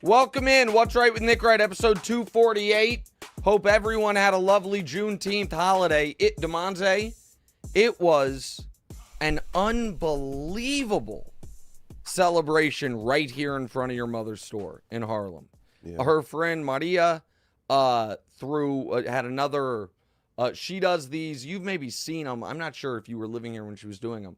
Welcome in. What's Right with Nick Wright, episode 248. Hope everyone had a lovely Juneteenth holiday. Damonza, it was an unbelievable celebration right here in front of your mother's store in Harlem. Yeah. Her friend Maria had another, she does these, you've maybe seen them. I'm not sure if you were living here when she was doing them.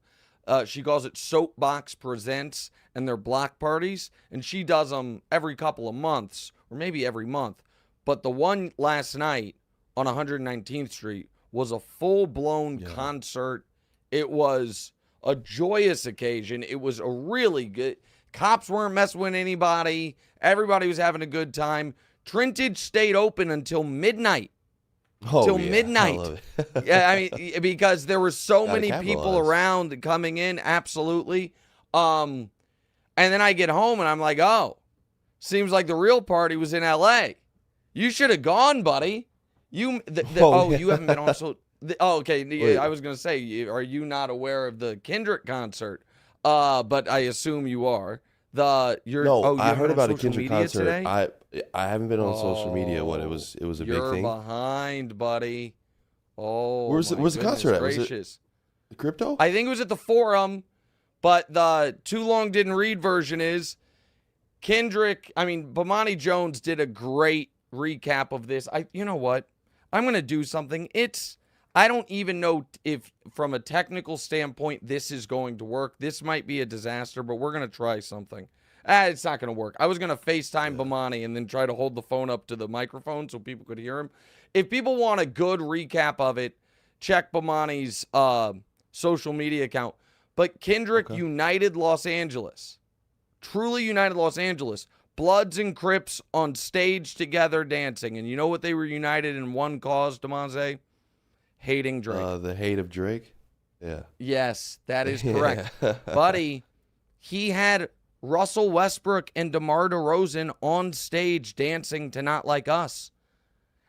She calls it Soapbox Presents, and they're block parties, and she does them every couple of months, or maybe every month. But the one last night on 119th Street was a full-blown concert. It was a joyous occasion. It was a really good, cops weren't messing with anybody. Everybody was having a good time. Trintage stayed open until midnight. Midnight. Yeah, I mean, because there were so many people around coming in, absolutely. And then I get home and I'm like, oh, seems like the real party was in LA. You should have gone, buddy. You haven't been on okay. Wait. I was gonna say, are you not aware of the Kendrick concert? But I assume you are. I heard about a Kendrick concert today? I haven't been on social media. It was a big thing. You're behind, buddy. Oh, where's the concert at? Gracious. Was it Crypto? I think it was at the Forum, but the Too Long Didn't Read version is Kendrick. I mean, Bomani Jones did a great recap of this. You know what? I'm gonna do something. I don't even know if, from a technical standpoint, this is going to work. This might be a disaster, but we're going to try something. It's not going to work. I was going to FaceTime Bomani and then try to hold the phone up to the microphone so people could hear him. If people want a good recap of it, check Bomani's social media account. But Kendrick united Los Angeles. Truly united Los Angeles. Bloods and Crips on stage together dancing. And you know what they were united in one cause, Damonza? Hating Drake. The hate of Drake? Yeah. Yes, that is correct. Buddy, he had Russell Westbrook and DeMar DeRozan on stage dancing to Not Like Us.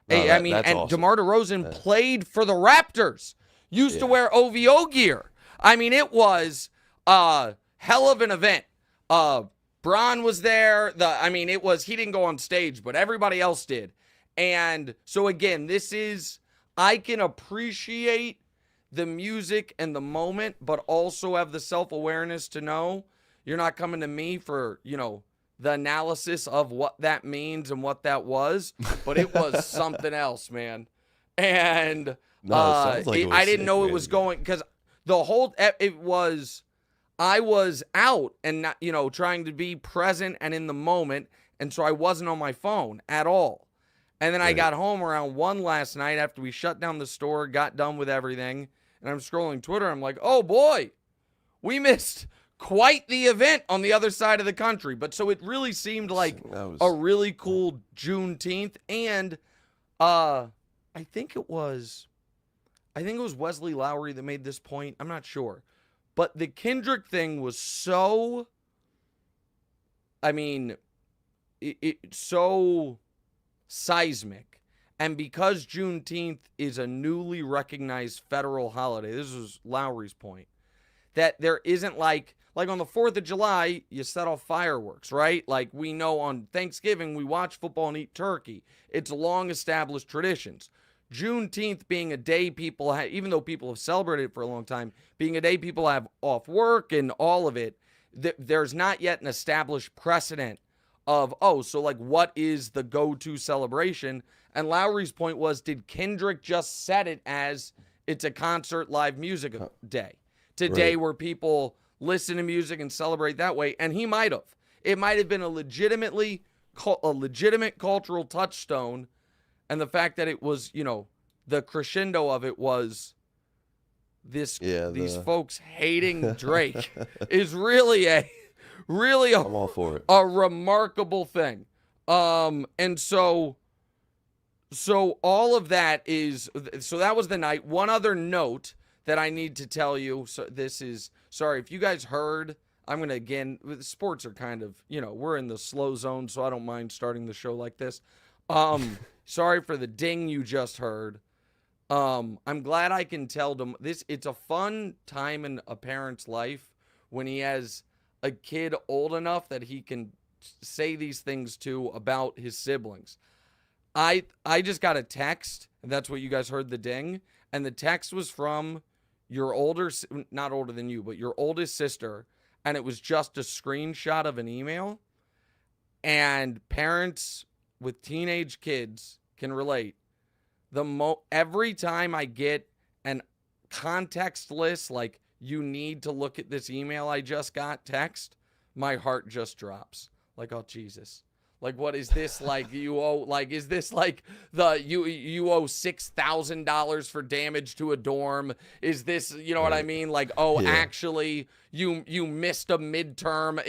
That's awesome. DeMar DeRozan played for the Raptors. Used to wear OVO gear. I mean, it was a hell of an event. Bron was there. He didn't go on stage, but everybody else did. And so, again, I can appreciate the music and the moment, but also have the self-awareness to know you're not coming to me for, the analysis of what that means and what that was, but it was something else, man. And I didn't know it was going, because I was out and not, trying to be present and in the moment, and so I wasn't on my phone at all. And then I got home around 1 last night after we shut down the store, got done with everything, and I'm scrolling Twitter. I'm like, oh, boy, we missed quite the event on the other side of the country. But so it really seemed like a really cool Juneteenth. And I think it was Wesley Lowery that made this point. I'm not sure. But the Kendrick thing was so seismic, and because Juneteenth is a newly recognized federal holiday, this was Lowry's point, that there isn't like on the 4th of July, you set off fireworks, right? Like we know on Thanksgiving, we watch football and eat turkey. It's long established traditions. Juneteenth being a day people have, even though people have celebrated it for a long time, being a day people have off work and all of it, there's not yet an established precedent of, what is the go-to celebration? And Lowry's point was, did Kendrick just set it as it's a concert live music day? Today where people listen to music and celebrate that way. And he might have. It might have been a legitimate cultural touchstone. And the fact that it was, the crescendo of it was these folks hating Drake is really I'm all for it. A remarkable thing. And so all of that that was the night. One other note that I need to tell you. So sorry if you guys heard, I'm going to, again, sports are kind of, we're in the slow zone, so I don't mind starting the show like this. Sorry for the ding you just heard. I'm glad I can tell them this. It's a fun time in a parent's life when he has a kid old enough that he can say these things to about his siblings. I just got a text, and that's what you guys heard, the ding, and the text was from your not older than you, but your oldest sister, and it was just a screenshot of an email. And parents with teenage kids can relate. Every time I get an context list, like, you need to look at this email I just got text, my heart just drops. Like, oh, Jesus. Like, what is this? Like, you owe, like, is this like you owe $6,000 for damage to a dorm? Is this, you know what I mean? Like, oh, yeah. Actually, you missed a midterm.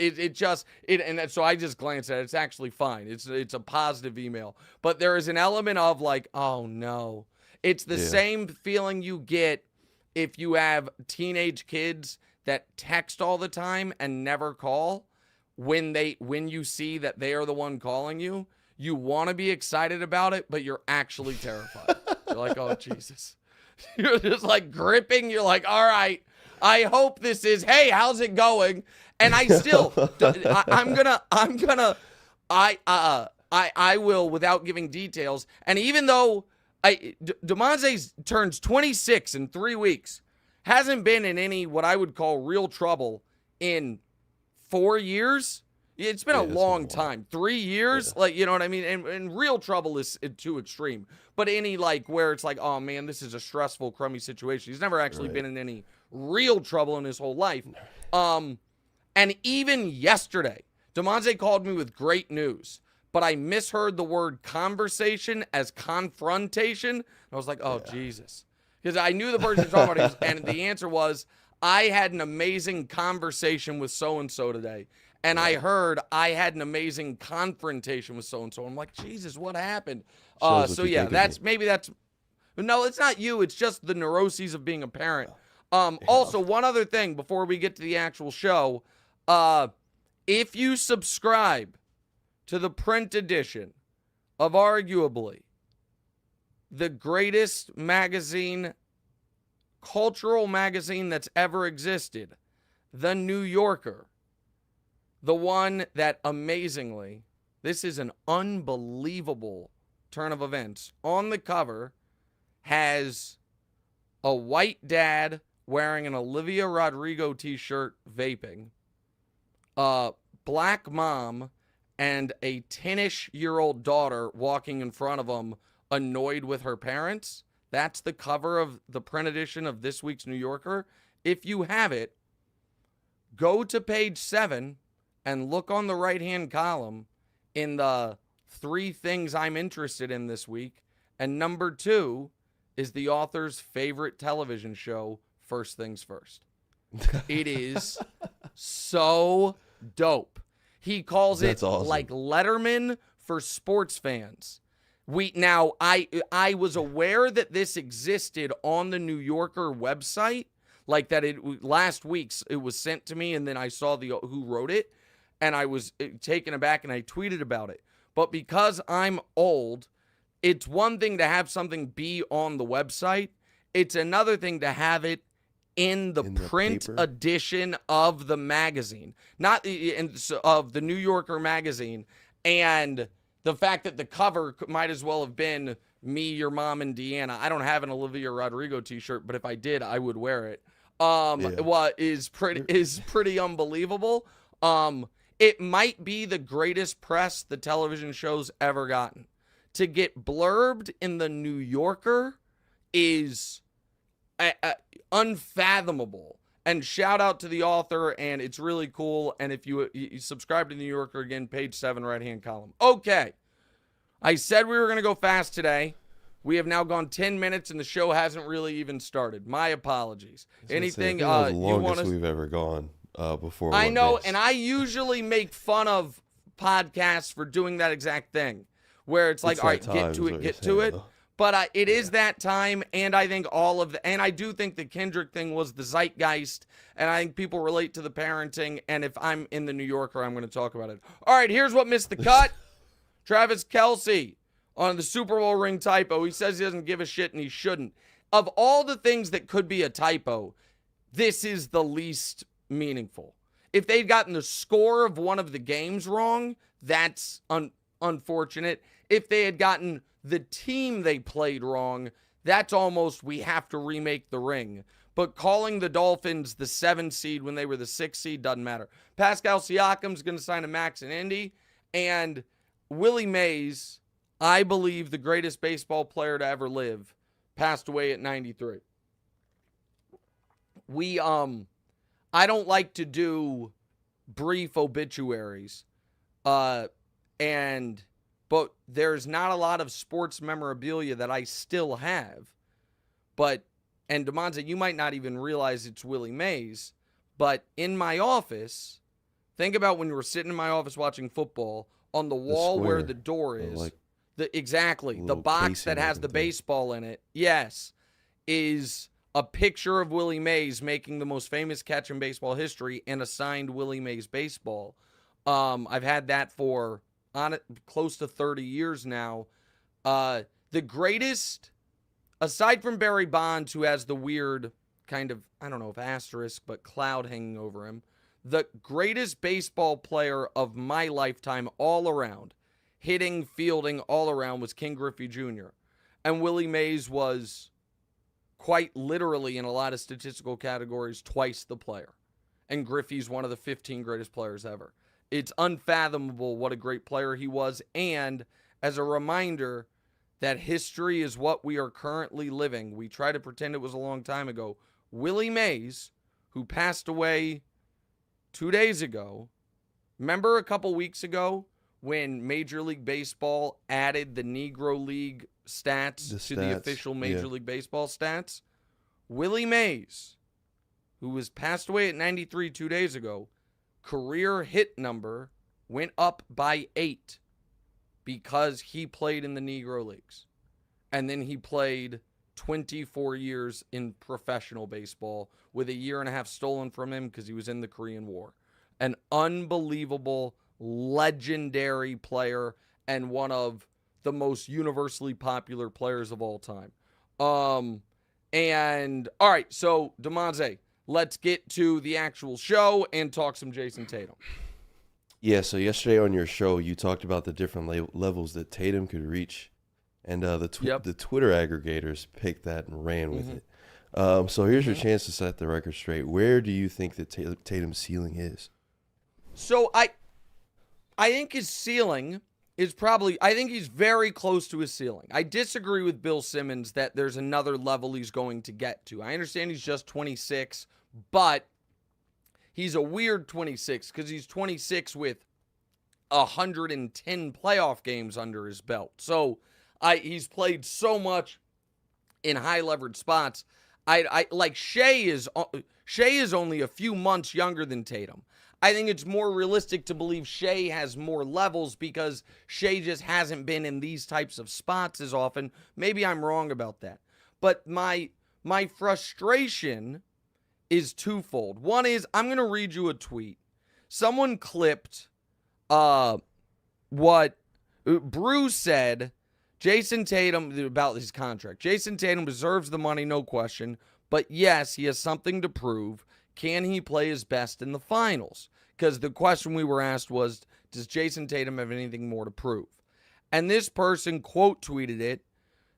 And so I just glanced at it. It's actually fine. It's a positive email. But there is an element of like, oh no. It's the same feeling you get if you have teenage kids that text all the time and never call. When you see that they are the one calling you, you want to be excited about it, but you're actually terrified. You're like, oh, Jesus. You're just like gripping. You're like, all right, I hope this is, hey, how's it going? And I still, I will, without giving details. And even though Damonza turns 26 in 3 weeks, hasn't been in any, what I would call, real trouble in 4 years. It's been a long time. 3 years, like, you know what I mean? And real trouble is too extreme. But any, like, where it's like, oh man, this is a stressful, crummy situation. He's never actually been in any real trouble in his whole life. And even yesterday, Damonza called me with great news, but I misheard the word conversation as confrontation. I was like, oh, Jesus. Because I knew the person you're talking about, and the answer was, I had an amazing conversation with so-and-so today. And I heard I had an amazing confrontation with so-and-so. I'm like, Jesus, what happened? So yeah, no, it's not you. It's just the neuroses of being a parent. Also, one other thing before we get to the actual show. If you subscribe to the print edition of arguably the greatest magazine, cultural magazine that's ever existed, The New Yorker, the one that amazingly, this is an unbelievable turn of events, on the cover has a white dad wearing an Olivia Rodrigo t-shirt vaping, a black mom and a 10-ish-year-old daughter walking in front of them, annoyed with her parents. That's the cover of the print edition of this week's New Yorker. If you have it, go to page 7 and look on the right-hand column in the 3 things I'm interested in this week. And number 2 is the author's favorite television show, First Things First. It is so dope. He calls it awesome. Like Letterman for sports fans. I was aware that this existed on the New Yorker website, like that last week's it was sent to me, and then I saw who wrote it, and I was taken aback, and I tweeted about it. But because I'm old, it's one thing to have something be on the website. It's another thing to have it in the print edition of the magazine, not of the New Yorker magazine. And the fact that the cover might as well have been me, your mom, and Deanna. I don't have an Olivia Rodrigo t-shirt, but if I did, I would wear it. What is pretty unbelievable. It might be the greatest press the television show's ever gotten. To get blurbed in the New Yorker is unfathomable. And shout out to the author, and it's really cool. And if you subscribe to the New Yorker, again, page 7, right-hand column. Okay. I said we were going to go fast today. We have now gone 10 minutes, and the show hasn't really even started. My apologies. Anything you want to... we've ever gone before. I know, and I usually make fun of podcasts for doing that exact thing, where it's like, all right, get to it. But it is that time, and I think and I do think the Kendrick thing was the zeitgeist, and I think people relate to the parenting, and if I'm in the New Yorker, I'm going to talk about it. All right, here's what missed the cut. Travis Kelce on the Super Bowl ring typo. He says he doesn't give a shit, and he shouldn't. Of all the things that could be a typo, this is the least meaningful. If they'd gotten the score of one of the games wrong, that's unfortunate. If they had gotten the team they played wrong, that's almost we have to remake the ring. But calling the Dolphins the 7 seed when they were the 6 seed doesn't matter. Pascal Siakam's going to sign a max in Indy. And Willie Mays, I believe the greatest baseball player to ever live, passed away at 93. I don't like to do brief obituaries. But there's not a lot of sports memorabilia that I still have. And Damonza, you might not even realize it's Willie Mays, but in my office, think about when you were sitting in my office watching football, on the wall where the door is, the box that has the baseball in it, yes, is a picture of Willie Mays making the most famous catch in baseball history and a signed Willie Mays baseball. I've had that for close to 30 years now. The greatest, aside from Barry Bonds, who has the weird kind of, I don't know if asterisk, but cloud hanging over him, the greatest baseball player of my lifetime all around, hitting, fielding, all around, was King Griffey Jr. And Willie Mays was quite literally, in a lot of statistical categories, twice the player. And Griffey's one of the 15 greatest players ever. It's unfathomable what a great player he was. And as a reminder that history is what we are currently living, we try to pretend it was a long time ago. Willie Mays, who passed away 2 days ago, remember a couple weeks ago when Major League Baseball added the Negro League stats to the official Major League Baseball stats? Willie Mays, who was passed away at 93 2 days ago, career hit number went up by 8 because he played in the Negro Leagues. And then he played 24 years in professional baseball with a year and a half stolen from him because he was in the Korean War. An unbelievable, legendary player and one of the most universally popular players of all time. And all right, so Damonza, let's get to the actual show and talk some Jayson Tatum. Yeah, so yesterday on your show, you talked about the different levels that Tatum could reach. And the Twitter aggregators picked that and ran with it. So here's your chance to set the record straight. Where do you think that Tatum's ceiling is? So I think his ceiling is I think he's very close to his ceiling. I disagree with Bill Simmons that there's another level he's going to get to. I understand he's just 26, but he's a weird 26 because he's 26 with 110 playoff games under his belt. So he's played so much in high leverage spots. I like Shea is only a few months younger than Tatum. I think it's more realistic to believe Shea has more levels because Shea just hasn't been in these types of spots as often. Maybe I'm wrong about that. But my frustration is twofold. One is, I'm going to read you a tweet. Someone clipped what Bruce said, Jayson Tatum, about his contract. Jayson Tatum deserves the money, no question. But yes, he has something to prove. Can he play his best in the finals? Because the question we were asked was, does Jayson Tatum have anything more to prove? And this person quote tweeted it,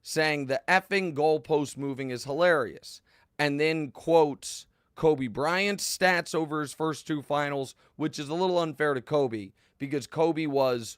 saying the effing goalpost moving is hilarious. And then quotes Kobe Bryant's stats over his first 2 finals, which is a little unfair to Kobe because Kobe was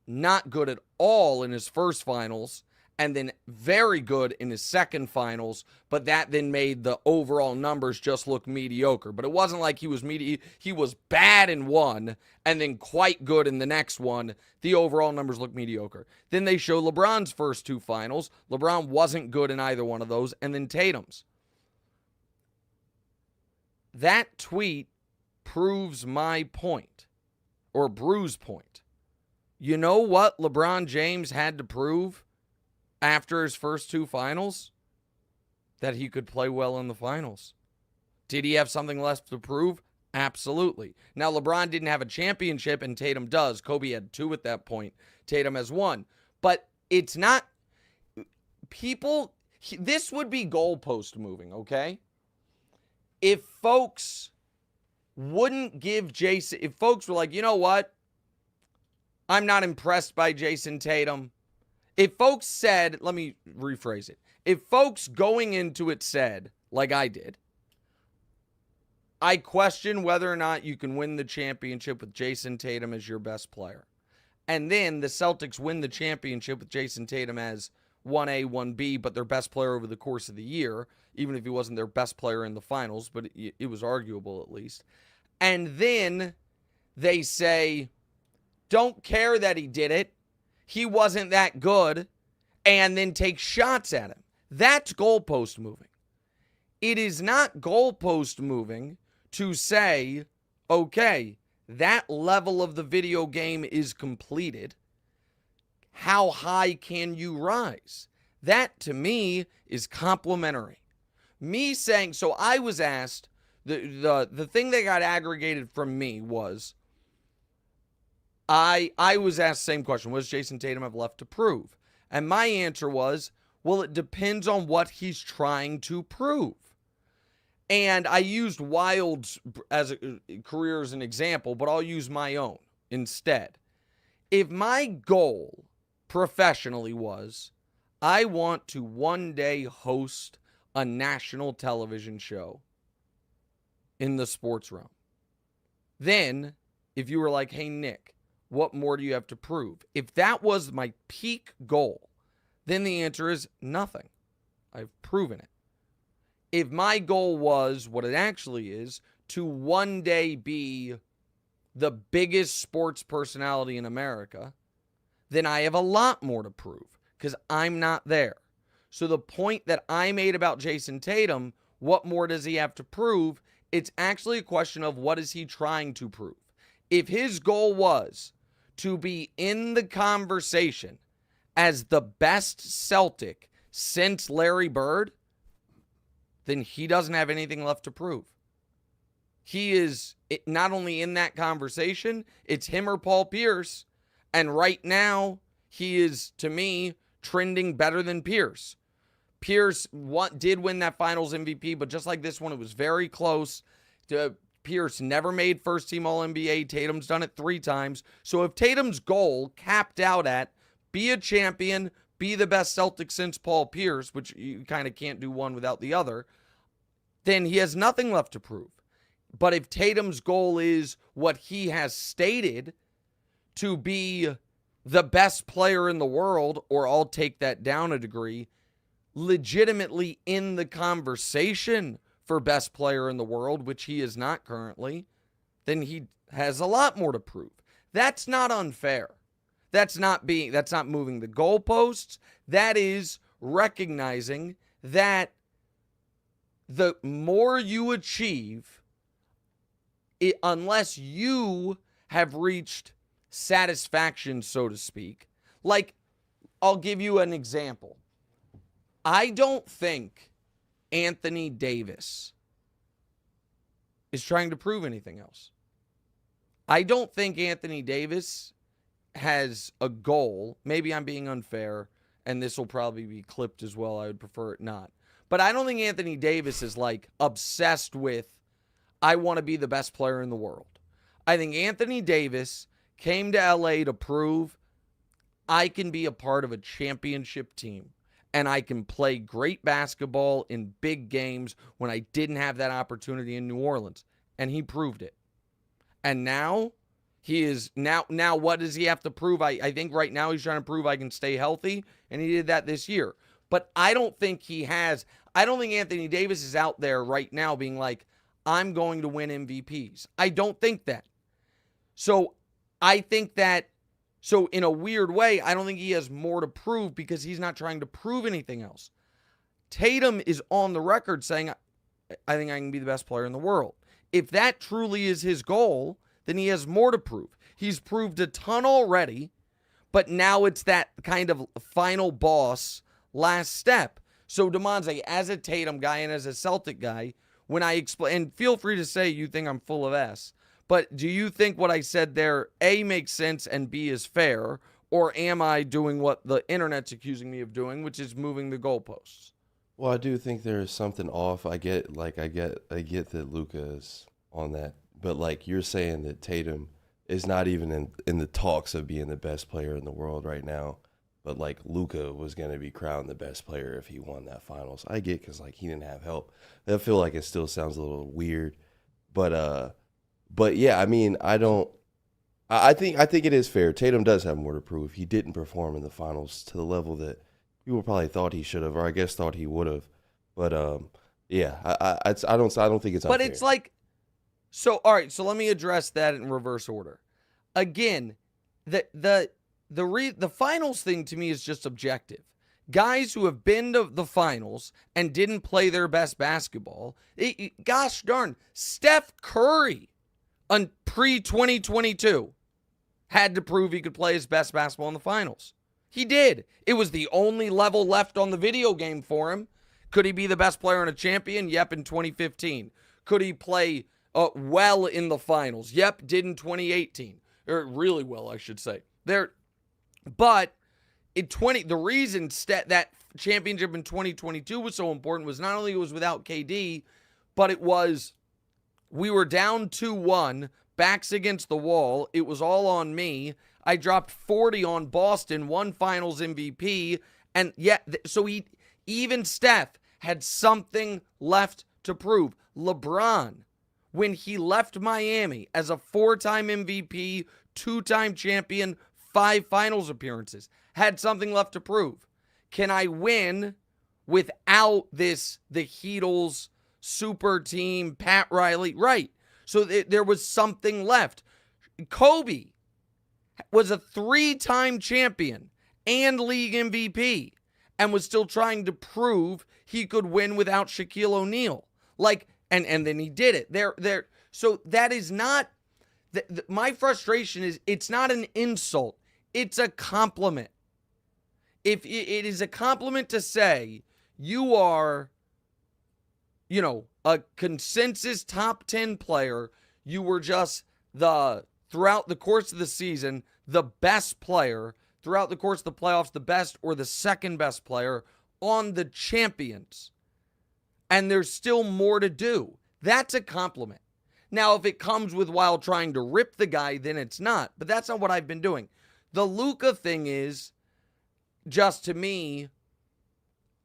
not good at all in his first finals and then very good in his second finals, but that then made the overall numbers just look mediocre. But it wasn't like he was he was bad in one and then quite good in the next one. The overall numbers look mediocre. Then they show LeBron's first 2 finals. LeBron wasn't good in either one of those, and then Tatum's. That tweet proves my point, or Bruce's point. You know what LeBron James had to prove after his first 2 finals? That he could play well in the finals. Did he have something less to prove? Absolutely. Now, LeBron didn't have a championship, and Tatum does. Kobe had 2 at that point. Tatum has 1. But it's not... This would be goalpost moving, okay? If folks wouldn't give Jayson, if folks were like, you know what? I'm not impressed by Jayson Tatum. If folks said, let me rephrase it. If folks going into it said, like I did, I question whether or not you can win the championship with Jayson Tatum as your best player. And then the Celtics win the championship with Jayson Tatum as 1A, 1B, but their best player over the course of the year, even if he wasn't their best player in the finals, but it was arguable at least. And then they say, don't care that he did it. He wasn't that good. And then take shots at him. That's goalpost moving. It is not goalpost moving to say, okay, that level of the video game is completed. How high can you rise? That, to me, is complimentary. Me saying, so I was asked, the thing that got aggregated from me was, I was asked the same question, what does Jayson Tatum have left to prove? And my answer was, well, it depends on what he's trying to prove. And I used Wild's as a career as an example, but I'll use my own instead. If my goal professionally was, I want to one day host a national television show in the sports realm, then if you were like, hey, Nick, what more do you have to prove? If that was my peak goal, then the answer is nothing. I've proven it. If my goal was what it actually is, to one day be the biggest sports personality in America, then I have a lot more to prove because I'm not there. So the point that I made about Jayson Tatum, what more does he have to prove? It's actually a question of what is he trying to prove. If his goal was to be in the conversation as the best Celtic since Larry Bird, then he doesn't have anything left to prove. He is not only in that conversation, it's him or Paul Pierce. And right now, he is, to me, trending better than Pierce. Pierce did win that finals MVP, but just like this one, it was very close. Pierce never made first-team All-NBA. Tatum's done it 3 times. So if Tatum's goal capped out at be a champion, be the best Celtic since Paul Pierce, which you kind of can't do one without the other, then he has nothing left to prove. But if Tatum's goal is what he has stated to be the best player in the world, or I'll take that down a degree, legitimately in the conversation for best player in the world, which he is not currently, then he has a lot more to prove. That's not unfair. That's not moving the goalposts. That is recognizing that the more you achieve, unless you have reached satisfaction, so to speak. Like, I'll give you an example. I don't think Anthony Davis is trying to prove anything else. I don't think Anthony Davis has a goal. Maybe I'm being unfair, and this will probably be clipped as well. I would prefer it not. But I don't think Anthony Davis is like obsessed with, I want to be the best player in the world. I think Anthony Davis came to LA to prove I can be a part of a championship team and I can play great basketball in big games when I didn't have that opportunity in New Orleans. And he proved it. And now he is now what does he have to prove? I think right now he's trying to prove I can stay healthy, and he did that this year. But I don't think Anthony Davis is out there right now being like, I'm going to win MVPs. I don't think that. So in a weird way, I don't think he has more to prove because he's not trying to prove anything else. Tatum is on the record saying, I think I can be the best player in the world. If that truly is his goal, then he has more to prove. He's proved a ton already, but now it's that kind of final boss last step. So Damonza, as a Tatum guy and as a Celtic guy, when I explain, and feel free to say you think I'm full of S, but do you think what I said there, A, makes sense and B, is fair, or am I doing what the internet's accusing me of doing, which is moving the goalposts? Well, I do think there is something off. I get that Luka is on that but like you're saying that Tatum is not even in the talks of being the best player in the world right now. But like Luka was going to be crowned the best player if he won that finals. I get because like he didn't have help. I feel like it still sounds a little weird, but yeah, I mean I think it is fair. Tatum does have more to prove. He didn't perform in the finals to the level that people probably thought he should have, or I guess thought he would have. But yeah, I don't think it's unfair. But it's like, so all right. So let me address that in reverse order. Again, the finals thing to me is just objective. Guys who have been to the finals and didn't play their best basketball. Gosh darn, Steph Curry on pre-2022 had to prove he could play his best basketball in the finals. He did. It was the only level left on the video game for him. Could he be the best player and a champion? Yep, in 2015. Could he play well in the finals? Yep, did in 2018. Or really well, I should say. But the reason that championship in 2022 was so important was not only it was without KD, but it was we were down 2-1, backs against the wall. It was all on me. I dropped 40 on Boston, won Finals MVP, and so even Steph had something left to prove. LeBron, when he left Miami as a 4-time MVP, 2-time champion, 5 finals appearances, had something left to prove. Can I win without the Heatles super team, Pat Riley? Right. So there was something left. Kobe was a 3-time champion and league MVP and was still trying to prove he could win without Shaquille O'Neal. And then he did it. So that is not my frustration is it's not an insult. It's a compliment. If it is a compliment to say you are, a consensus top 10 player, you were just throughout the course of the season, the best player, throughout the course of the playoffs, the best or the second best player on the champions. And there's still more to do. That's a compliment. Now, if it comes with while trying to rip the guy, then it's not. But that's not what I've been doing. The Luka thing is just, to me,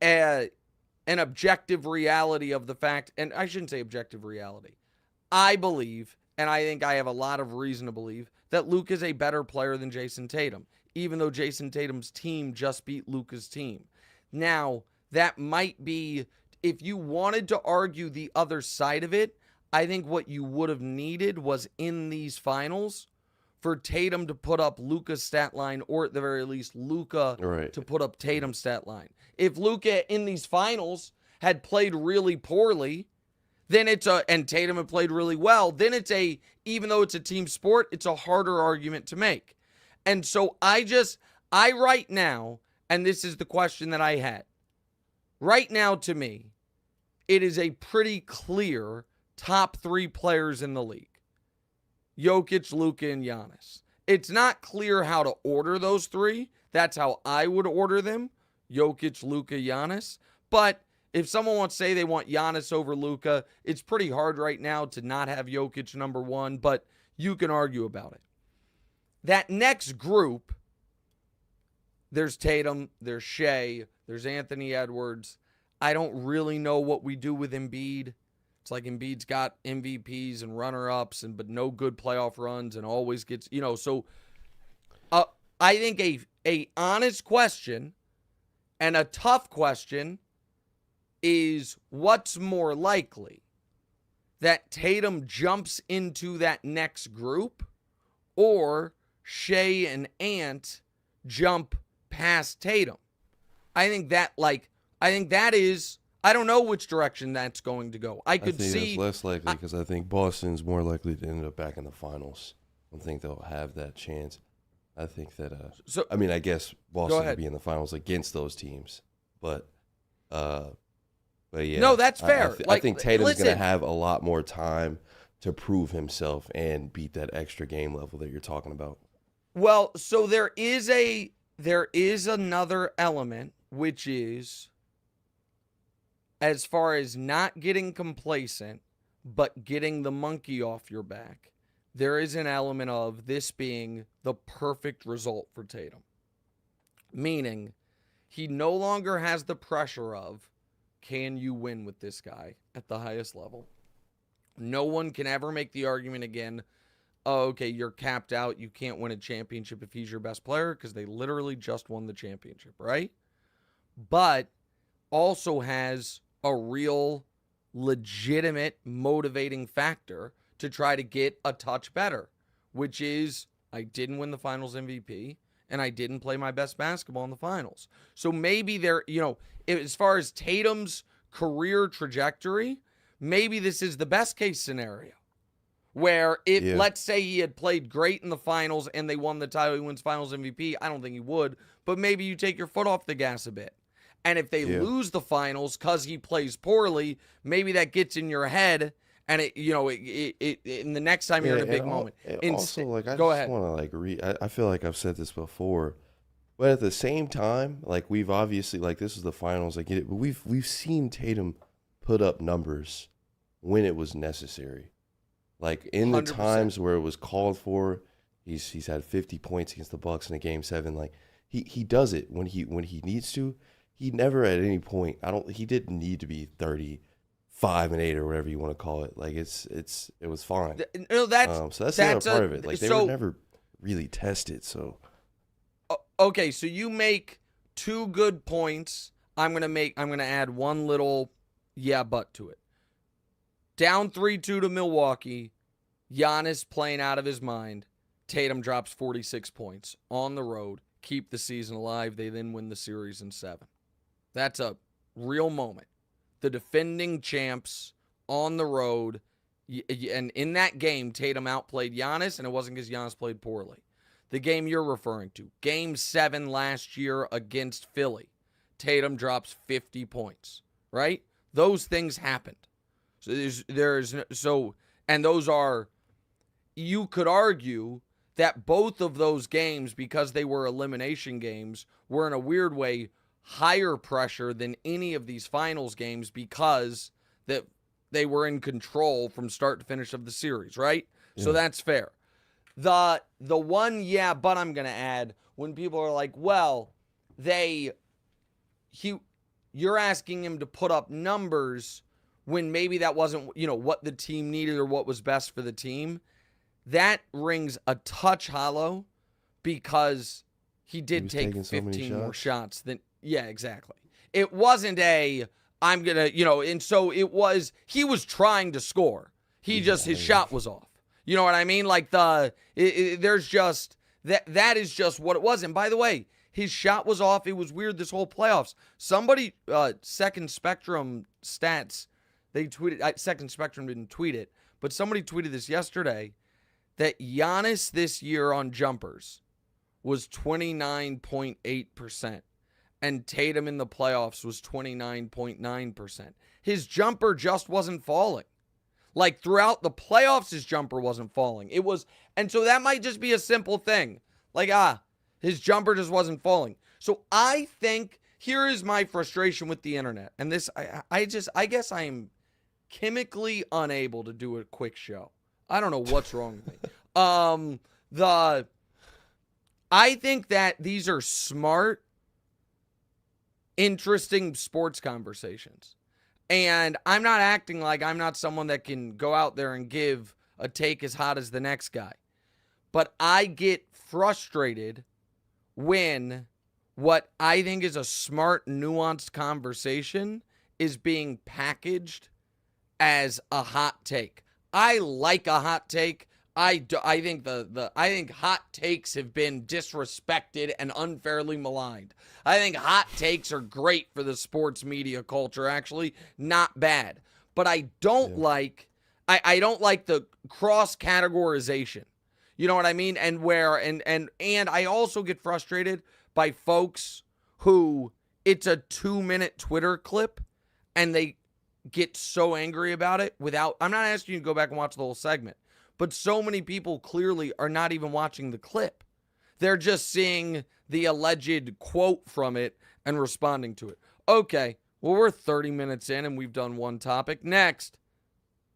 an objective reality of the fact, and I shouldn't say objective reality. I believe, and I think I have a lot of reason to believe, that Luka is a better player than Jayson Tatum, even though Jayson Tatum's team just beat Luka's team. Now, that might be, if you wanted to argue the other side of it, I think what you would have needed was in these finals for Tatum to put up Luka's stat line, or at the very least Luka to put up Tatum's stat line. If Luka in these finals had played really poorly, then and Tatum had played really well, then even though it's a team sport, it's a harder argument to make. And so I right now, and this is the question that I had, right now to me, it is a pretty clear top 3 players in the league. Jokic, Luka, and Giannis. It's not clear how to order those 3. That's how I would order them. Jokic, Luka, Giannis. But if someone wants to say they want Giannis over Luka, it's pretty hard right now to not have Jokic number 1, but you can argue about it. That next group, there's Tatum, there's Shea, there's Anthony Edwards. I don't really know what we do with Embiid. It's like Embiid's got MVPs and runner-ups, but no good playoff runs and always gets, so I think a honest question and a tough question is what's more likely, that Tatum jumps into that next group or Shea and Ant jump past Tatum? I think that is, I don't know which direction that's going to go. I think that's less likely because I think Boston's more likely to end up back in the finals. I don't think they'll have that chance. I think that, I guess Boston will be in the finals against those teams. But yeah. No, that's fair. I think Tatum's going to have a lot more time to prove himself and beat that extra game level that you're talking about. Well, so there is another element, which is, as far as not getting complacent, but getting the monkey off your back, there is an element of this being the perfect result for Tatum. Meaning, he no longer has the pressure of, can you win with this guy at the highest level? No one can ever make the argument again, oh, okay, you're capped out. You can't win a championship if he's your best player, because they literally just won the championship, right? But also has a real legitimate motivating factor to try to get a touch better, which is I didn't win the finals MVP and I didn't play my best basketball in the finals. So maybe there, as far as Tatum's career trajectory, maybe this is the best case scenario where let's say he had played great in the finals and they won the title, he wins finals MVP. I don't think he would, but maybe you take your foot off the gas a bit. And if they lose the finals because he plays poorly, maybe that gets in your head, and in the next time you're in a big moment. Also, I just want to I feel like I've said this before, but at the same time, we've obviously this is the finals. I get it, but we've seen Tatum put up numbers when it was necessary, in the 100%. Times where it was called for. He's had 50 points against the Bucks in a Game 7. He does it when he needs to. He never at any point, he didn't need to be 35-8 or whatever you want to call it. It was fine. So that's the other part of it. They were never really tested. So okay, so you make two good points. I'm gonna add one little but to it. Down 3-2 to Milwaukee, Giannis playing out of his mind. Tatum drops 46 points on the road, keep the season alive. They then win the series in 7. That's a real moment. The defending champs on the road, and in that game, Tatum outplayed Giannis, and it wasn't because Giannis played poorly. The game you're referring to, Game 7 last year against Philly, Tatum drops 50 points, right? Those things happened. And those are, you could argue that both of those games, because they were elimination games, were in a weird way higher pressure than any of these finals games because that they were in control from start to finish of the series, right? Yeah. So that's fair. The one but I'm going to add, when people are like, well, you're asking him to put up numbers when maybe that wasn't, what the team needed or what was best for the team. That rings a touch hollow because he did take 15 more shots than. Yeah, exactly. It wasn't and so it was, he was trying to score. His shot was off. You know what I mean? There's just, that is just what it was. And by the way, his shot was off. It was weird this whole playoffs. Somebody, Second Spectrum stats, they tweeted, Second Spectrum didn't tweet it, but somebody tweeted this yesterday, that Giannis this year on jumpers was 29.8%. And Tatum in the playoffs was 29.9%. His jumper just wasn't falling. Throughout the playoffs, his jumper wasn't falling. And so that might just be a simple thing. His jumper just wasn't falling. So I think, here is my frustration with the internet. And this, I guess I am chemically unable to do a quick show. I don't know what's wrong with me. I think that these are smart, interesting sports conversations. And I'm not acting like I'm not someone that can go out there and give a take as hot as the next guy. But I get frustrated when what I think is a smart, nuanced conversation is being packaged as a hot take. I like a hot take. I think I think hot takes have been disrespected and unfairly maligned. I think hot takes are great for the sports media culture, actually, not bad. But I don't like I don't like the cross categorization. You know what I mean? And I also get frustrated by folks who it's a 2-minute Twitter clip and they get so angry about it without, I'm not asking you to go back and watch the whole segment, but so many people clearly are not even watching the clip. They're just seeing the alleged quote from it and responding to it. Okay, well, we're 30 minutes in and we've done one topic. Next,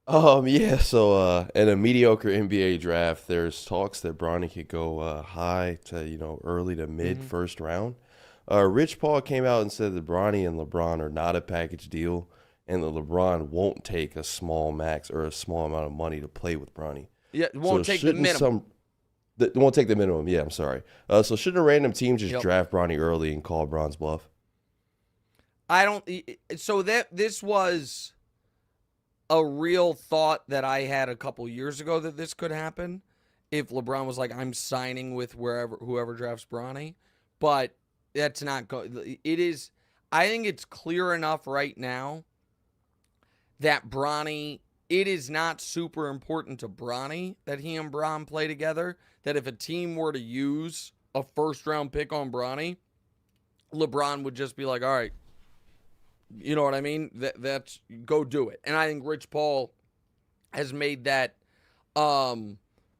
Yeah, so in a mediocre NBA draft, there's talks that Bronny could go high to, early to mid first round. Rich Paul came out and said that Bronny and LeBron are not a package deal, and that LeBron won't take a small max or a small amount of money to play with Bronny. Yeah, won't take the minimum. Won't take the minimum. Yeah, I'm sorry. So shouldn't a random team just draft Bronny early and call Bron's bluff? I don't. So this was a real thought that I had a couple years ago that this could happen if LeBron was like, I'm signing with whoever drafts Bronny, but that's not good. It is. I think it's clear enough right now that Bronny. It is not super important to Bronny that he and Bron play together. That if a team were to use a first-round pick on Bronny, LeBron would just be like, all right, you know what I mean? That's go do it. And I think Rich Paul has made that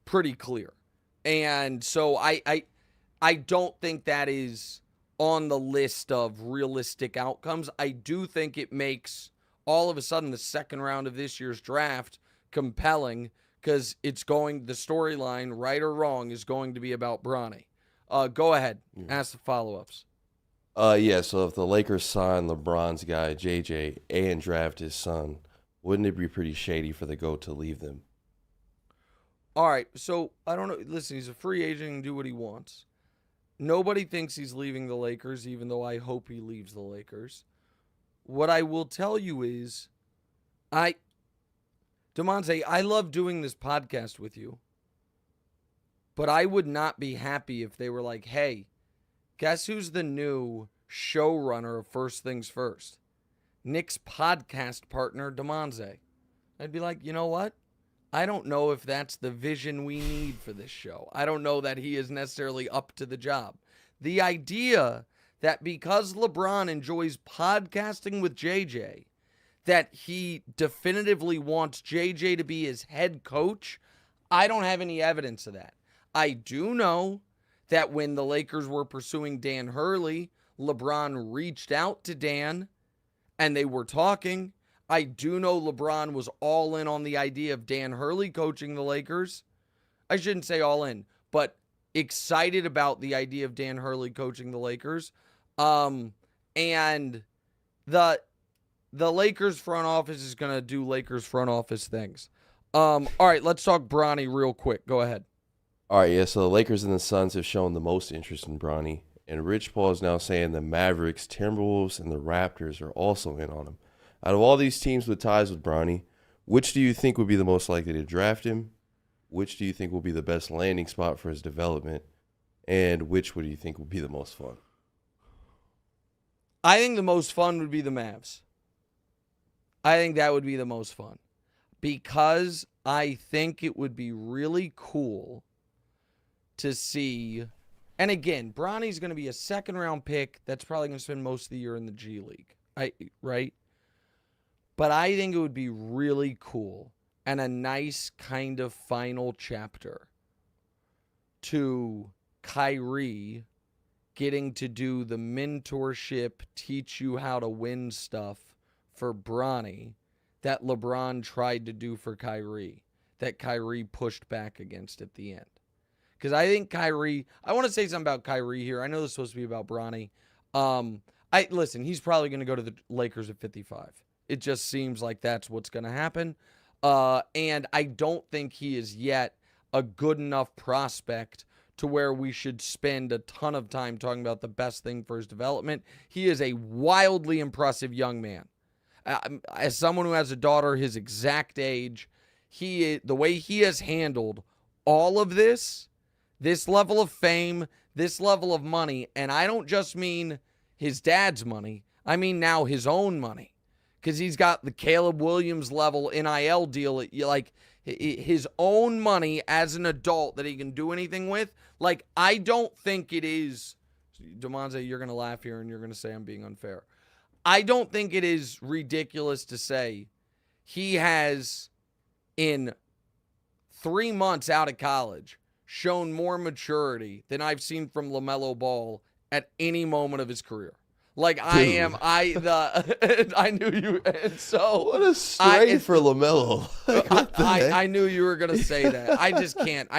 pretty clear. And so I don't think that is on the list of realistic outcomes. I do think it makes all of a sudden the second round of this year's draft compelling because the storyline, right or wrong, is going to be about Bronny. Go ahead. Ask the follow-ups. Yeah, so if the Lakers sign LeBron's guy, JJ, and draft his son, wouldn't it be pretty shady for the GOAT to leave them? All right, so I don't know. Listen, he's a free agent and do what he wants. Nobody thinks he's leaving the Lakers, even though I hope he leaves the Lakers. What I will tell you is, Damonza, I love doing this podcast with you, but I would not be happy if they were like, hey, guess who's the new showrunner of First Things First? Nick's podcast partner, Damonza. I'd be like, you know what? I don't know if that's the vision we need for this show. I don't know that he is necessarily up to the job. The idea that because LeBron enjoys podcasting with JJ, that he definitively wants JJ to be his head coach, I don't have any evidence of that. I do know that when the Lakers were pursuing Dan Hurley, LeBron reached out to Dan and they were talking. I do know LeBron was all in on the idea of Dan Hurley coaching the Lakers. I shouldn't say all in, but excited about the idea of Dan Hurley coaching the Lakers. And the Lakers front office is going to do Lakers front office things. All right, let's talk Bronny real quick. Go ahead. All right, yeah, so the Lakers and the Suns have shown the most interest in Bronny, and Rich Paul is now saying the Mavericks, Timberwolves, and the Raptors are also in on him. Out of all these teams with ties with Bronny, which do you think would be the most likely to draft him? Which do you think will be the best landing spot for his development? And which would you think would be the most fun? I think the most fun would be the Mavs. I think that would be the most fun. Because I think it would be really cool to see. And again, Bronny's going to be a second-round pick that's probably going to spend most of the year in the G League. Right? But I think it would be really cool and a nice kind of final chapter to Kyrie getting to do the mentorship, teach you how to win stuff for Bronny that LeBron tried to do for Kyrie, that Kyrie pushed back against at the end. Because I think Kyrie, I want to say something about Kyrie here. I know this is supposed to be about Bronny. Listen, he's probably going to go to the Lakers at 55. It just seems like that's what's going to happen. And I don't think he is yet a good enough prospect to where we should spend a ton of time talking about the best thing for his development. He is a wildly impressive young man. As someone who has a daughter his exact age, the way he has handled all of this level of fame, this level of money, and I don't just mean his dad's money, I mean now his own money. Because he's got the Caleb Williams level NIL deal, like his own money as an adult that he can do anything with. Like, I don't think it is, Damonza, you're going to laugh here and you're going to say I'm being unfair. I don't think it is ridiculous to say he has, in 3 months out of college, shown more maturity than I've seen from LaMelo Ball at any moment of his career. Like, I knew you. And so what a strain for LaMelo. I knew you were going to say that. I just can't.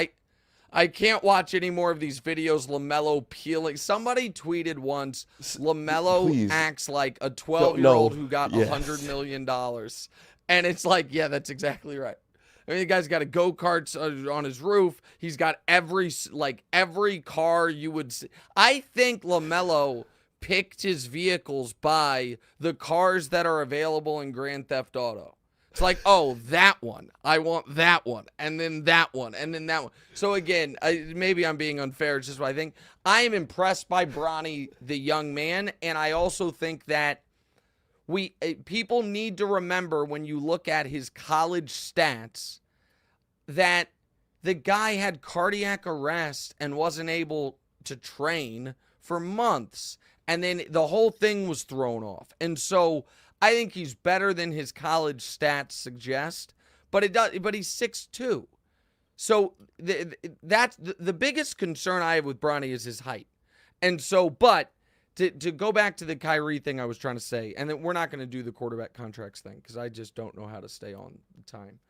I can't watch any more of these videos. LaMelo peeling. Somebody tweeted once, LaMelo acts like a 12-year-old who got $100 million. And it's like, yeah, that's exactly right. I mean, the guy's got a go-kart on his roof. He's got every car you would see. I think LaMelo picked his vehicles by the cars that are available in Grand Theft Auto. It's like, oh, that one. I want that one. And then that one. And then that one. So, again, maybe I'm being unfair. It's just what I think. I am impressed by Bronny, the young man. And I also think that people need to remember when you look at his college stats that the guy had cardiac arrest and wasn't able to train for months. And then the whole thing was thrown off. And so I think he's better than his college stats suggest, but he's 6'2". So that's the biggest concern I have with Bronny is his height. And so, but to go back to the Kyrie thing I was trying to say, and then we're not going to do the quarterback contracts thing because I just don't know how to stay on time.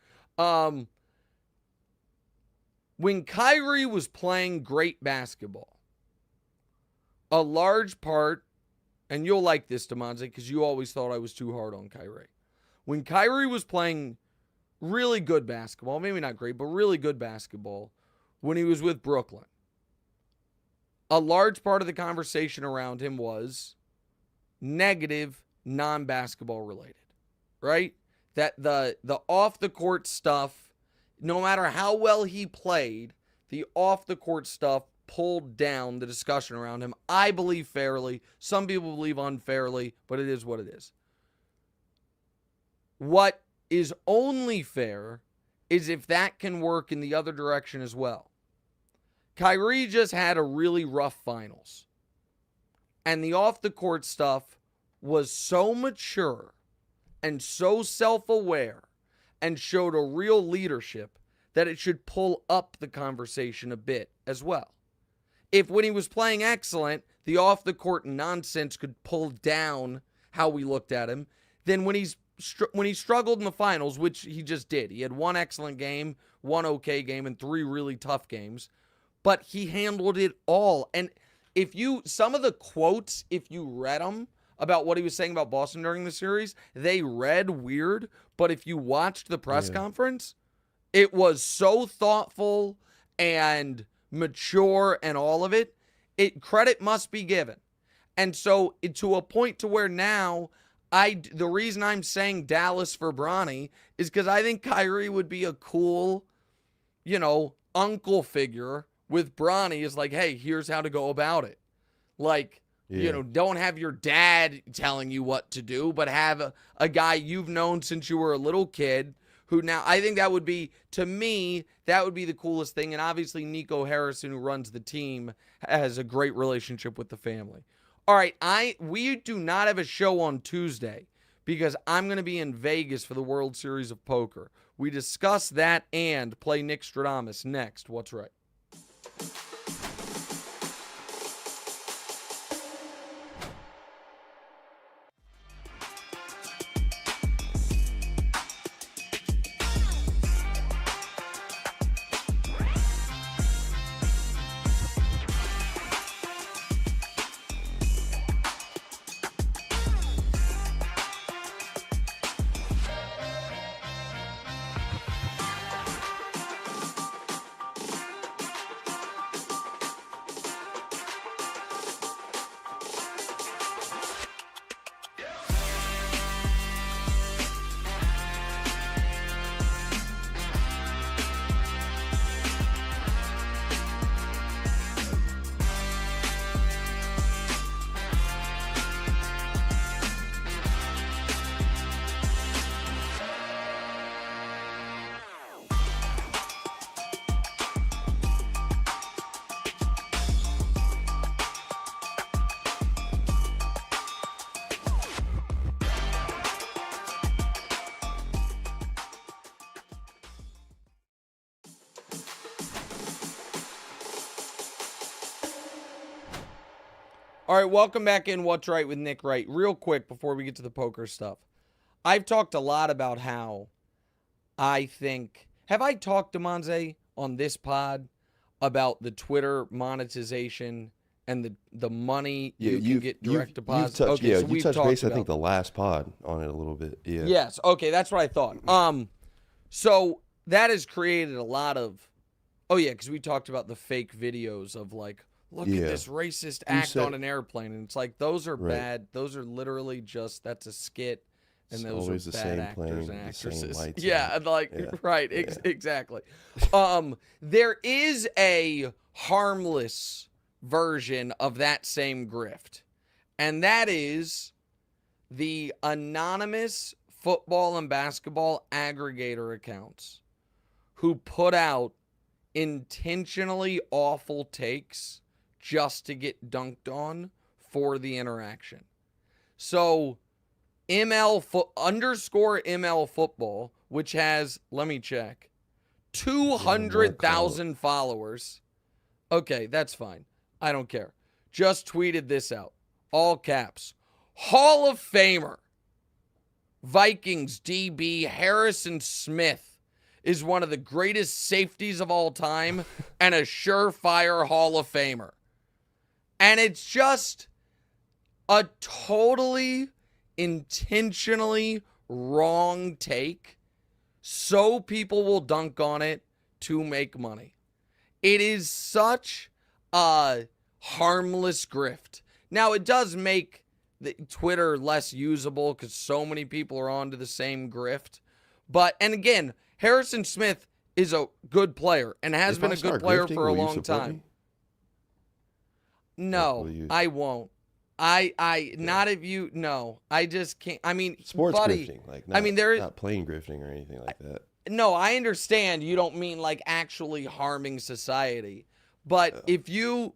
When Kyrie was playing great basketball, a large part, and you'll like this, Damonza, because you always thought I was too hard on Kyrie. When Kyrie was playing really good basketball, maybe not great, but really good basketball, when he was with Brooklyn, a large part of the conversation around him was negative, non-basketball related, right? That the off-the-court stuff, no matter how well he played, the off-the-court stuff pulled down the discussion around him. I believe fairly. Some people believe unfairly, but it is what it is. What is only fair is if that can work in the other direction as well. Kyrie just had a really rough finals. And the off-the-court stuff was so mature and so self-aware and showed a real leadership that it should pull up the conversation a bit as well. If when he was playing excellent, the off-the-court nonsense could pull down how we looked at him, then when he struggled in the finals, which he just did, he had one excellent game, one okay game, and 3 really tough games, but he handled it all. And some of the quotes, if you read them about what he was saying about Boston during the series, they read weird, but if you watched the press conference, it was so thoughtful and mature and all of it. Credit must be given. And so to a point to where now the reason I'm saying Dallas for Bronny is because I think Kyrie would be a cool, uncle figure with Bronny is like, hey, here's how to go about it. Like, don't have your dad telling you what to do, but have a guy you've known since you were a little kid who now, I think that would be, to me, that would be the coolest thing. And obviously Nico Harrison, who runs the team, has a great relationship with the family. All right, we do not have a show on Tuesday because I'm going to be in Vegas for the World Series of Poker. We discuss that and play Nickstradamus next. What's right? All right, welcome back in What's Right with Nick Wright. Real quick before we get to the poker stuff. I've talked a lot about how I think... Have I talked, Damonza, on this pod about the Twitter monetization and the money you can get direct deposit? You touched base, I think, the last pod on it a little bit. Yeah. Yes, okay, that's what I thought. So that has created a lot of... Oh, yeah, because we talked about the fake videos of, like, look at this racist act on an airplane. And it's like, those are bad. Those are literally just, that's a skit. And those are bad actors and actresses. Exactly. There is a harmless version of that same grift. And that is the anonymous football and basketball aggregator accounts who put out intentionally awful takes just to get dunked on for the interaction. So _ML football, which has, let me check, 200,000 followers. Okay, that's fine. I don't care. Just tweeted this out. All caps. Hall of Famer. Vikings DB Harrison Smith is one of the greatest safeties of all time and a surefire Hall of Famer. And it's just a totally intentionally wrong take so people will dunk on it to make money. It is such a harmless grift. Now, it does make the Twitter less usable because so many people are onto the same grift. But, and again, Harrison Smith is a good player and has been a good player for a long time. No, I won't. Not if you, no. I just can't. I mean, sports buddy, grifting, like not plain grifting or anything like that. No, I understand you don't mean like actually harming society. But if you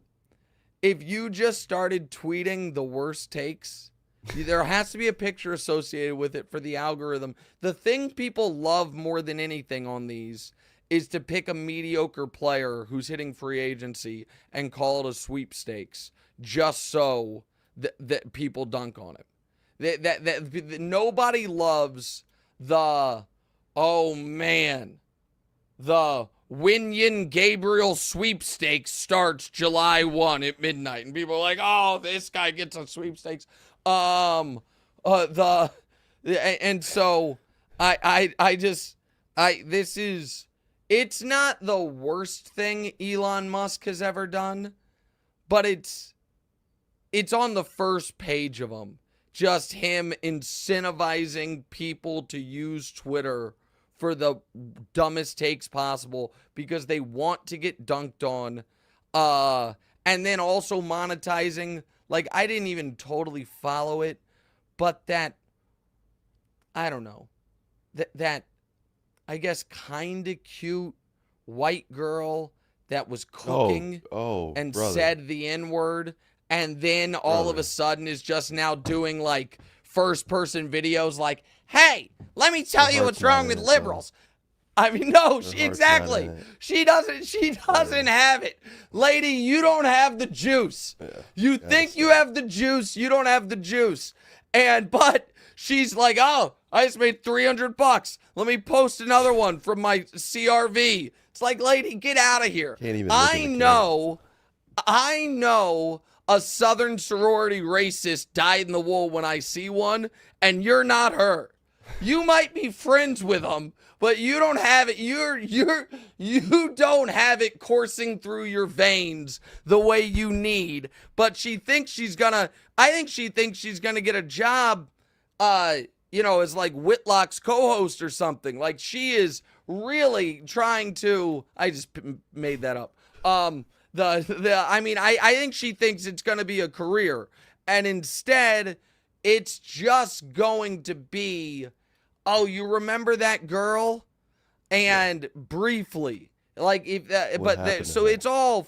just started tweeting the worst takes, there has to be a picture associated with it for the algorithm. The thing people love more than anything on these is to pick a mediocre player who's hitting free agency and call it a sweepstakes just so that people dunk on it. That nobody loves the, oh man, the Winyan Gabriel sweepstakes starts July 1 at midnight. And people are like, oh, this guy gets a sweepstakes. And so it's not the worst thing Elon Musk has ever done, but it's on the first page of them. Just him incentivizing people to use Twitter for the dumbest takes possible because they want to get dunked on. And then also monetizing, like, I didn't even totally follow it, but that, I don't know, that I guess kind of cute white girl that was cooking and said the N-word, and then all of a sudden is just now doing like first-person videos like, hey, let me tell you what's wrong with liberals. I mean, no, exactly. She doesn't have it. Lady, you don't have the juice. Yeah, you think you have the juice, you don't have the juice. But she's like, oh, I just made $300. Let me post another one from my CRV. It's like, lady, get out of here. Can't even I know a Southern sorority racist dyed in the wool when I see one, and you're not her. You might be friends with them, but you don't have it. You don't have it coursing through your veins the way you need. But she thinks she's gonna. I think she thinks she's gonna get a job, as like Whitlock's co-host or something. Like, she is really trying to. I just made that up. I think she thinks it's gonna be a career, and instead, it's just going to be, oh, you remember that girl? And briefly, like, it's all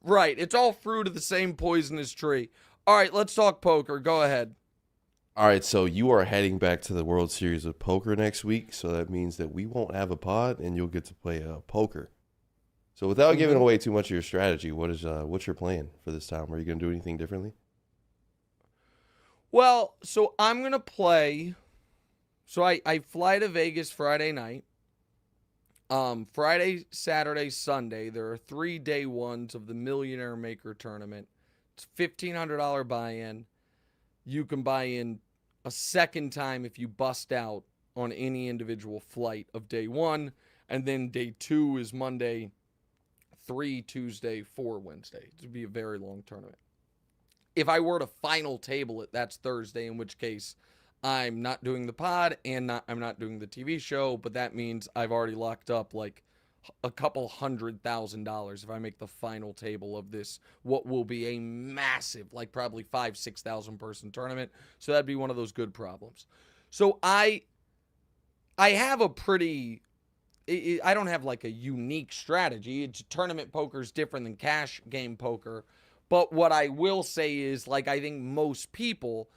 right. It's all fruit of the same poisonous tree. All right, let's talk poker. Go ahead. All right, so you are heading back to the World Series of Poker next week, so that means that we won't have a pod, and you'll get to play poker. So without giving away too much of your strategy, what's your plan for this time? Are you going to do anything differently? Well, so I'm going to play. So I fly to Vegas Friday night. Friday, Saturday, Sunday, there are 3 day ones of the Millionaire Maker tournament. It's $1,500 buy-in. You can buy in a second time if you bust out on any individual flight of day one. And then day 2 is Monday, 3 Tuesday, 4 Wednesday. It would be a very long tournament. If I were to final table it, that's Thursday, in which case I'm not doing the pod and I'm not doing the TV show, but that means I've already locked up like a couple $100,000 if I make the final table of this, what will be a massive, like probably 5,000-6,000 person tournament. So that'd be one of those good problems. So I have a pretty, I don't have like a unique strategy. Tournament poker is different than cash game poker. But what I will say is, like, I think most people,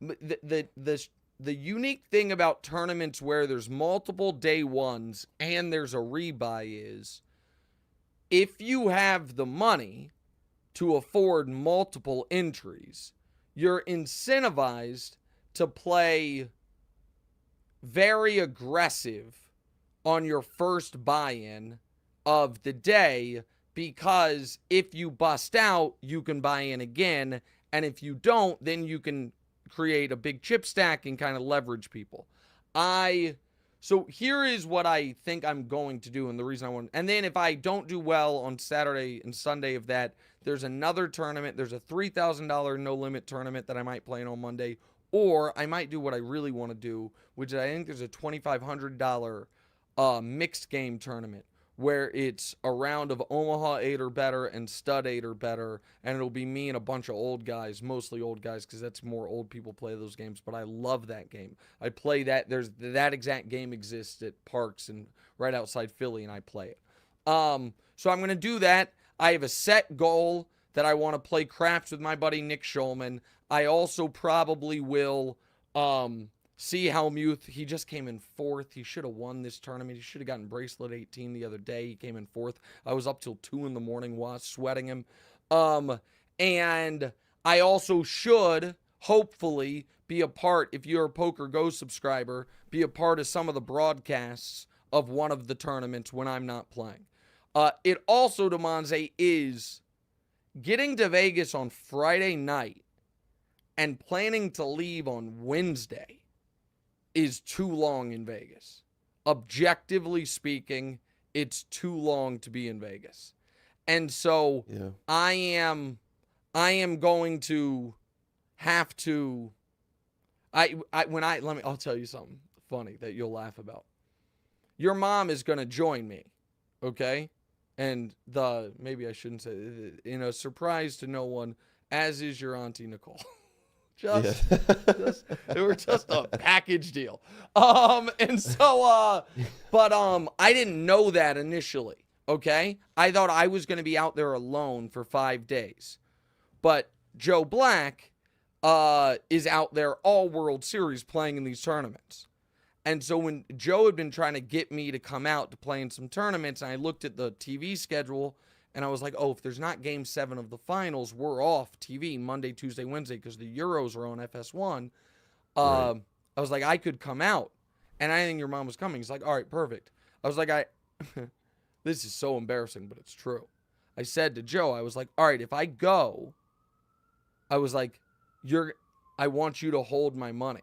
the unique thing about tournaments where there's multiple day ones and there's a rebuy is, if you have the money to afford multiple entries, you're incentivized to play very aggressive on your first buy-in of the day, because if you bust out, you can buy in again, and if you don't, then you can create a big chip stack and kind of leverage people. So here is what I think I'm going to do, and the reason I want, and then if I don't do well on Saturday and Sunday of that, there's another tournament. There's a $3,000 no limit tournament that I might play in on Monday, or I might do what I really want to do, which I think there's a $2,500 mixed game tournament, where it's a round of Omaha 8 or better and Stud 8 or better, and it'll be me and a bunch of old guys, mostly old guys, because that's more old people play those games, but I love that game. I play that. There's that exact game exists at Parks and right outside Philly, and I play it. So I'm going to do that. I have a set goal that I want to play craps with my buddy Nick Schulman. I also probably will see Helmuth. He just came in 4th. He should have won this tournament. He should have gotten bracelet 18 the other day. He came in 4th. I was up till 2 in the morning sweating him. And I also should, hopefully, be a part, if you're a Poker Go subscriber, be a part of some of the broadcasts of one of the tournaments when I'm not playing. It also, Damonza, is getting to Vegas on Friday night and planning to leave on Wednesday is too long in Vegas. Objectively speaking, it's too long to be in Vegas. And so I am going to have to I'll tell you something funny that you'll laugh about. Your mom is going to join me, okay? And maybe I shouldn't say, in a surprise to no one, as is your Auntie Nicole. They were just a package deal. And so, but I didn't know that initially, okay? I thought I was going to be out there alone for 5 days. But Joe Black is out there all World Series playing in these tournaments. And so when Joe had been trying to get me to come out to play in some tournaments, and I looked at the TV schedule, and I was like, oh, if there's not Game 7 of the finals, we're off TV Monday, Tuesday, Wednesday, because the Euros are on FS1. Right. I was like, I could come out. And I didn't think your mom was coming. He's like, all right, perfect. I was like, this is so embarrassing, but it's true. I said to Joe, I was like, all right, if I go, I was like, I want you to hold my money.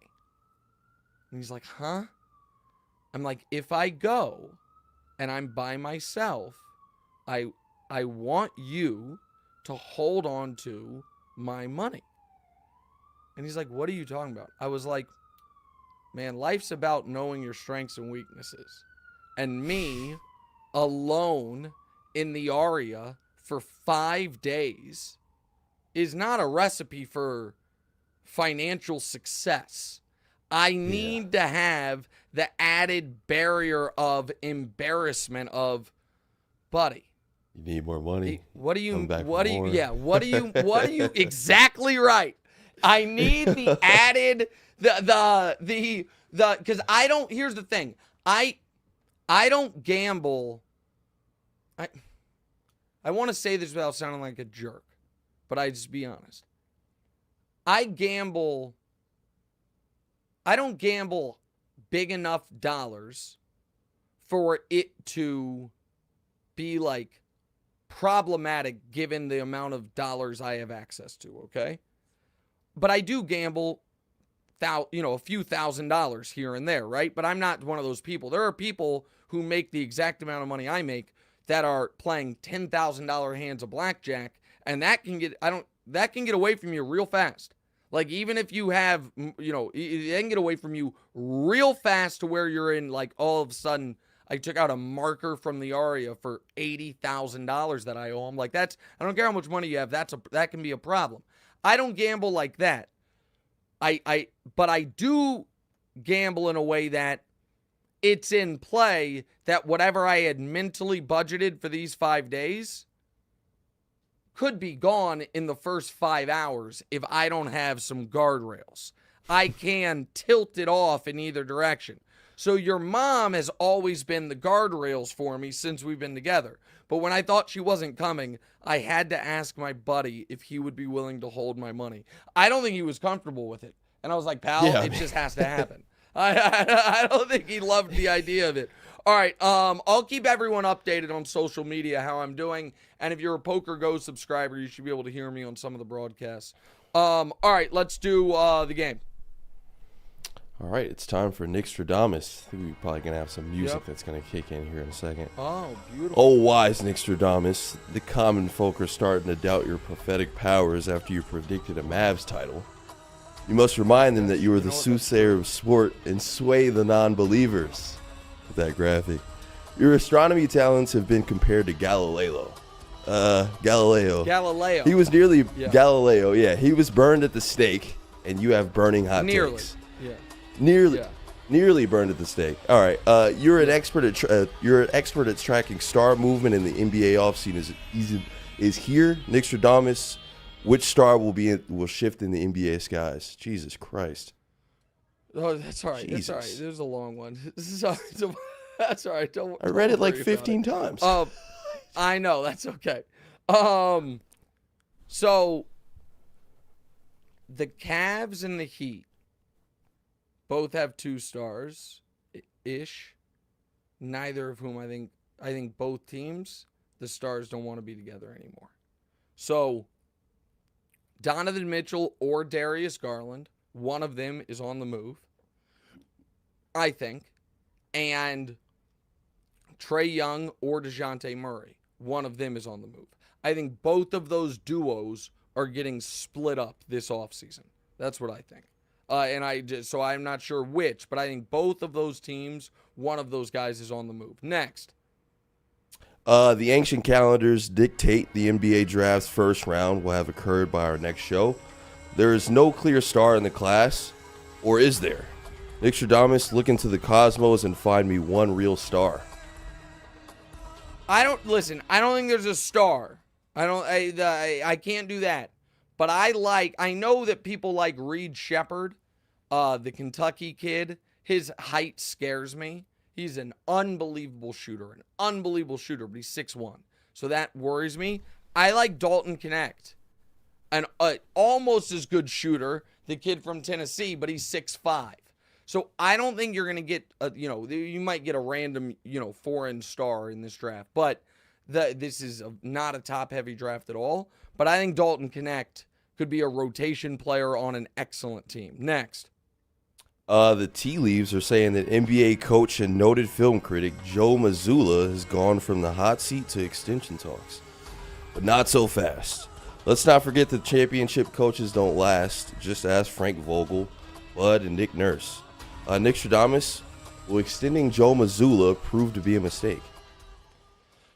And he's like, huh? I'm like, if I go and I'm by myself, I want you to hold on to my money. And he's like, what are you talking about? I was like, man, life's about knowing your strengths and weaknesses. And me alone in the Aria for 5 days is not a recipe for financial success. I need to have the added barrier of embarrassment of, buddy, you need more money. What do you exactly right. I need the added, because I don't, here's the thing. I don't gamble. I want to say this without sounding like a jerk, but I just be honest. I gamble I don't gamble big enough dollars for it to be like problematic given the amount of dollars I have access to, okay? But I do gamble a few $1,000s here and there, right? But I'm not one of those people. There are people who make the exact amount of money I make that are playing $10,000 hands of blackjack, and that can get away from you real fast. Like, even if you have, it can get away from you real fast to where you're in, like, all of a sudden, I took out a marker from the Aria for $80,000 that I owe him. Like, I don't care how much money you have, that can be a problem. I don't gamble like that. But I do gamble in a way that it's in play that whatever I had mentally budgeted for these 5 days could be gone in the first 5 hours if I don't have some guardrails. I can tilt it off in either direction. So your mom has always been the guardrails for me since we've been together. But when I thought she wasn't coming, I had to ask my buddy if he would be willing to hold my money. I don't think he was comfortable with it. And I was like, pal, it just has to happen. I don't think he loved the idea of it. All right, I'll keep everyone updated on social media how I'm doing. And if you're a Poker Go subscriber, you should be able to hear me on some of the broadcasts. All right, let's do the game. All right, it's time for Nickstradamus. I think we're probably going to have some music that's going to kick in here in a second. Oh, beautiful. Oh, wise Nickstradamus, the common folk are starting to doubt your prophetic powers after you predicted a Mavs title. You must remind them that you are the soothsayer of sport and sway the non-believers. With that graphic. Your astronomy talents have been compared to Galileo. Galileo. He was nearly Galileo, yeah. He was burned at the stake, and you have burning hot takes. Yeah. Nearly burned at the stake. All right, you're an expert at tracking star movement in the NBA offseason. Is here, Nickstradamus. Which star will shift in the NBA skies? Jesus Christ. Oh, that's all right. Jesus. That's all right. There's a long one. That's all right. I read it like 15 times. I know. That's okay. So the Cavs and the Heat both have 2 stars ish. Neither of whom I think both teams, the stars don't want to be together anymore. So Donovan Mitchell or Darius Garland, one of them is on the move, I think. And Trae Young or DeJounte Murray, one of them is on the move. I think both of those duos are getting split up this offseason. That's what I think. So I'm not sure which, but I think both of those teams, one of those guys is on the move. Next. The ancient calendars dictate the NBA draft's first round will have occurred by our next show. There is no clear star in the class, or is there? Nickstradamus, look into the cosmos and find me one real star. I don't think there's a star. I can't do that. But I know that people like Reed Shepherd, the Kentucky kid. His height scares me. He's an unbelievable shooter, but he's 6'1". So that worries me. I like Dalton Knecht, an almost as good shooter, the kid from Tennessee, but he's 6'5". So I don't think you're going to get, you might get a random, foreign star in this draft. But this is not a top-heavy draft at all. But I think Dalton Knecht could be a rotation player on an excellent team. Next. The tea leaves are saying that NBA coach and noted film critic Joe Mazulla has gone from the hot seat to extension talks. But not so fast. Let's not forget that championship coaches don't last. Just ask Frank Vogel, Bud, and Nick Nurse. Nickstradamus, will extending Joe Mazulla prove to be a mistake?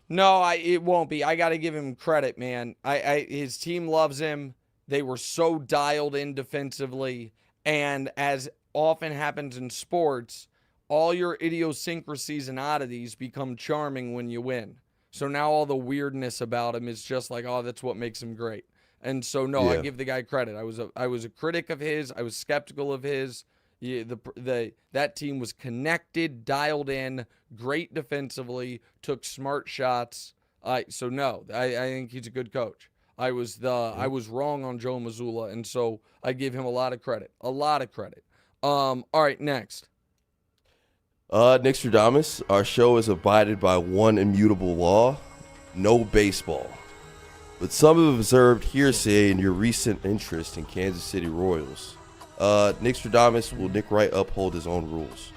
No, it won't be. I got to give him credit, man. His team loves him. They were so dialed in defensively. And as often happens in sports, all your idiosyncrasies and oddities become charming when you win. So now all the weirdness about him is just like, oh, that's what makes him great. And so, I give the guy credit. I was a critic of his. I was skeptical of his. That team was connected, dialed in, great defensively, took smart shots. I think he's a good coach. I was wrong on Joe Mazulla, and so I give him a lot of credit. All right, next. Nickstradamus, our show is abided by one immutable law: no baseball. But some have observed hearsay in your recent interest in Kansas City Royals. Nickstradamus, will Nick Wright uphold his own rules?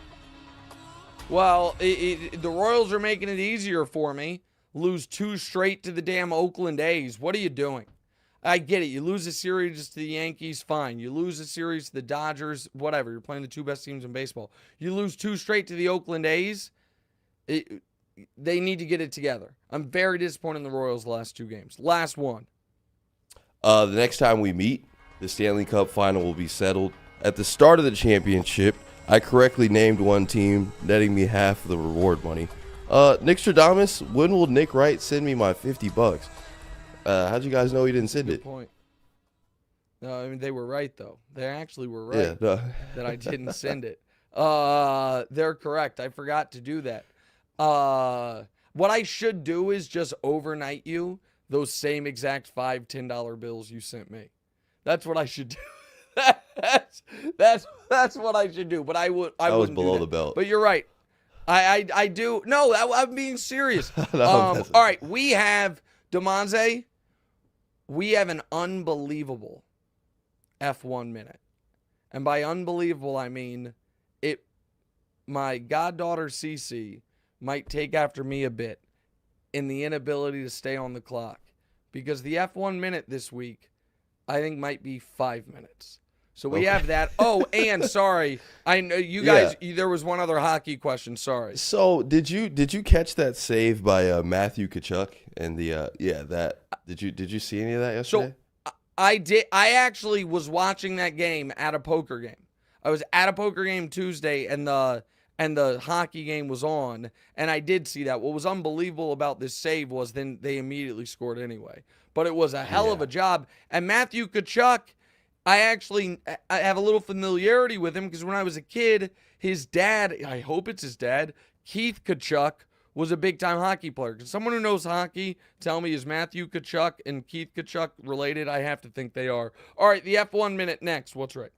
Well, the Royals are making it easier for me. Lose 2 straight to the damn Oakland A's. What are you doing? I get it. You lose a series to the Yankees, fine. You lose a series to the Dodgers, whatever. You're playing the 2 best teams in baseball. You lose 2 straight to the Oakland A's, they need to get it together. I'm very disappointed in the Royals' last 2 games. Last one. The next time we meet, the Stanley Cup final will be settled. At the start of the championship, I correctly named one team, netting me half of the reward money. Nickstradamus, when will Nick Wright send me my $50? How'd you guys know he didn't send Good it? point. No, I mean, they were right, though. They actually were right that I didn't send it. They're correct. I forgot to do that. What I should do is just overnight you those same exact $5, $10 bills you sent me. That's what I should do. That's what I should do. But I was below the belt. But you're right. I do. No, I'm being serious. No, all right, we have Damonza. We have an unbelievable F1 minute. And by unbelievable, I mean my goddaughter Cece might take after me a bit in the inability to stay on the clock. Because the F1 minute this week, I think, might be 5 minutes. So we have that. Oh, and sorry, I know you guys. Yeah. There was one other hockey question. Sorry. So did you catch that save by Matthew Tkachuk and the did you see any of that yesterday? So I did. I actually was watching that game at a poker game. I was at a poker game Tuesday, and the hockey game was on, and I did see that. What was unbelievable about this save was then they immediately scored anyway. But it was a hell of a job. And Matthew Tkachuk, I have a little familiarity with him because when I was a kid, his dad, I hope it's his dad, Keith Tkachuk, was a big-time hockey player. Can someone who knows hockey tell me, is Matthew Tkachuk and Keith Tkachuk related? I have to think they are. All right, the F1 minute next. What's right?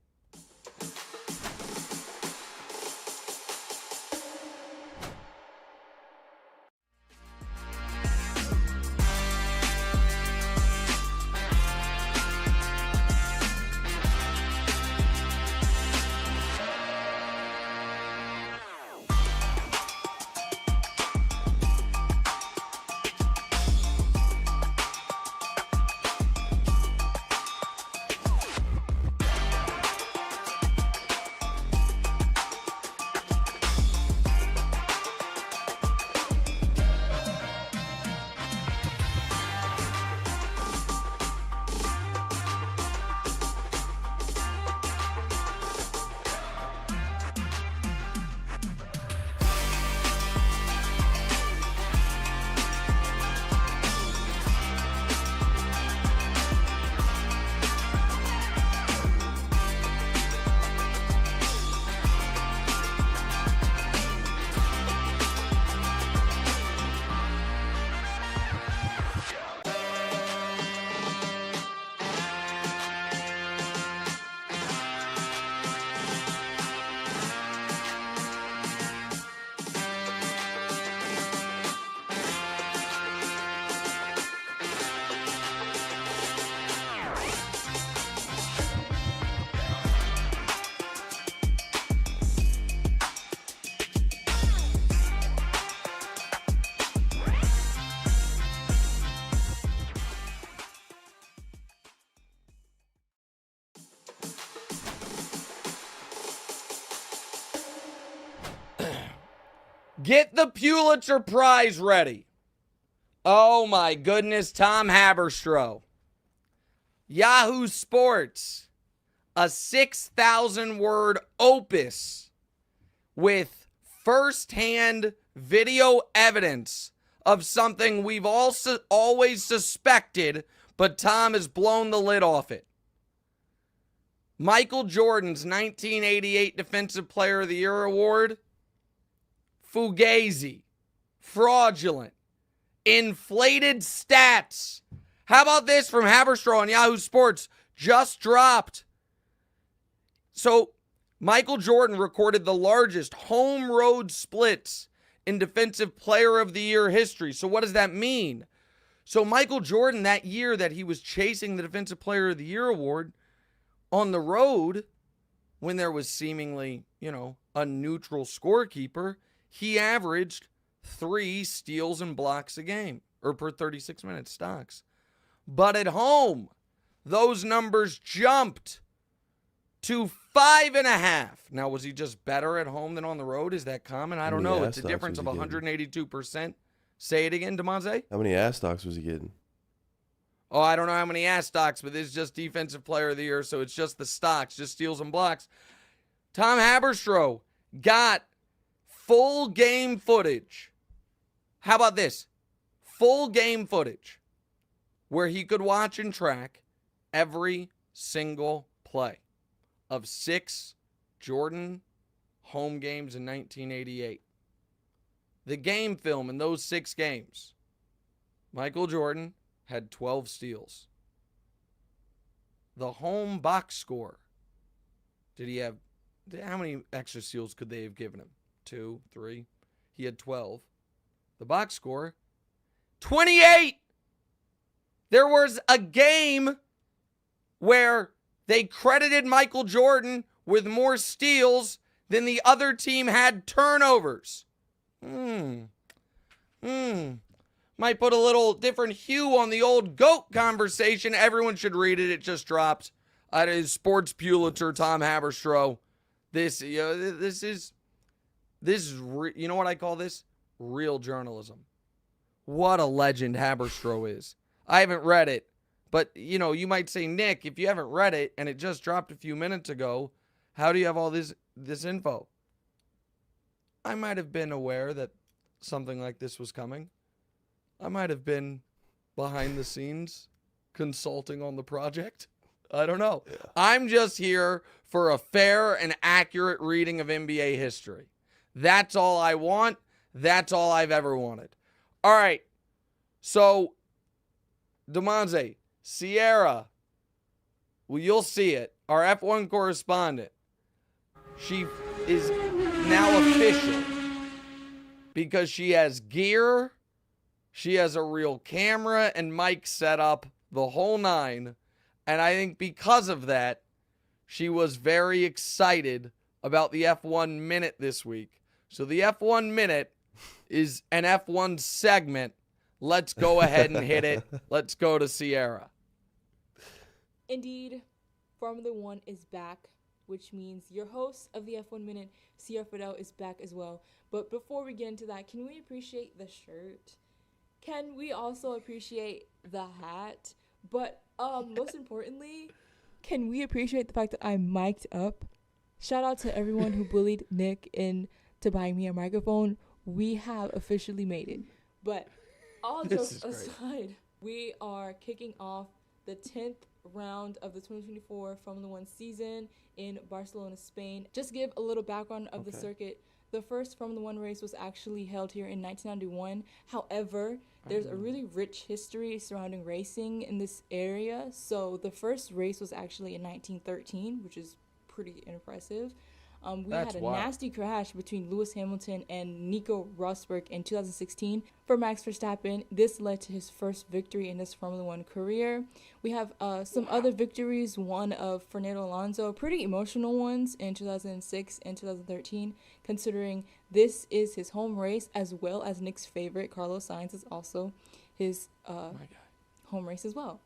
Get the Pulitzer Prize ready. Oh my goodness, Tom Haberstroh. Yahoo Sports, a 6,000-word opus with first-hand video evidence of something we've also always suspected, but Tom has blown the lid off it. Michael Jordan's 1988 Defensive Player of the Year award, fugazi, fraudulent, inflated stats. How about this from Haberstroh on Yahoo Sports? Just dropped. So Michael Jordan recorded the largest home road splits in Defensive Player of the Year history. So what does that mean? So Michael Jordan, that year that he was chasing the Defensive Player of the Year award on the road, when there was seemingly, a neutral scorekeeper, he averaged 3 steals and blocks a game, or per 36 minutes stocks. But at home, those numbers jumped to 5.5. Now, was he just better at home than on the road? Is that common? I don't know. It's a difference of 182%. Say it again, Damonza. How many ass stocks was he getting? Oh, I don't know how many ass stocks, but this is just Defensive Player of the Year, so it's just the stocks, just steals and blocks. Tom Haberstroh got full game footage. How about this? Full game footage where he could watch and track every single play of 6 Jordan home games in 1988. The game film in those 6 games, Michael Jordan had 12 steals. The home box score, did he have, how many extra steals could they have given him? 2, 3? He had 12. The box score, 28! There was a game where they credited Michael Jordan with more steals than the other team had turnovers. Might put a little different hue on the old GOAT conversation. Everyone should read it. It just dropped. It is Sports Pulitzer, Tom Haberstroh. This is you know what I call this? Real journalism. What a legend Haberstroh is. I haven't read it, but you might say, Nick, if you haven't read it and it just dropped a few minutes ago, how do you have all this info? I might have been aware that something like this was coming. I might have been behind the scenes consulting on the project. I don't know. Yeah. I'm just here for a fair and accurate reading of NBA history. That's all I want. That's all I've ever wanted. All right. So, Damonza, Sierra, well, you'll see it. Our F1 correspondent, she is now official because she has gear, she has a real camera and mic set up, the whole 9. And I think because of that, she was very excited about the F1 Minute this week. So the F1 Minute is an F1 segment. Let's go ahead and hit it. Let's go to Sierra. Indeed, Formula One is back, which means your host of the F1 Minute, Sierra Fidel, is back as well. But before we get into that, can we appreciate the shirt? Can we also appreciate the hat? But most importantly, can we appreciate the fact that I'm mic'd up? Shout out to everyone who bullied Nick into buying me a microphone. We have officially made it. But all jokes aside, we are kicking off the 10th round of the 2024 Formula One season in Barcelona, Spain. Just give a little background of the circuit. The first Formula One race was actually held here in 1991. However, there's a really rich history surrounding racing in this area. So the first race was actually in 1913, which is pretty impressive. We had a nasty crash between Lewis Hamilton and Nico Rosberg in 2016 for Max Verstappen. This led to his first victory in his Formula One career. We have some other victories, one of Fernando Alonso, pretty emotional ones in 2006 and 2013, considering this is his home race, as well as Nick's favorite, Carlos Sainz, is also his home race as well.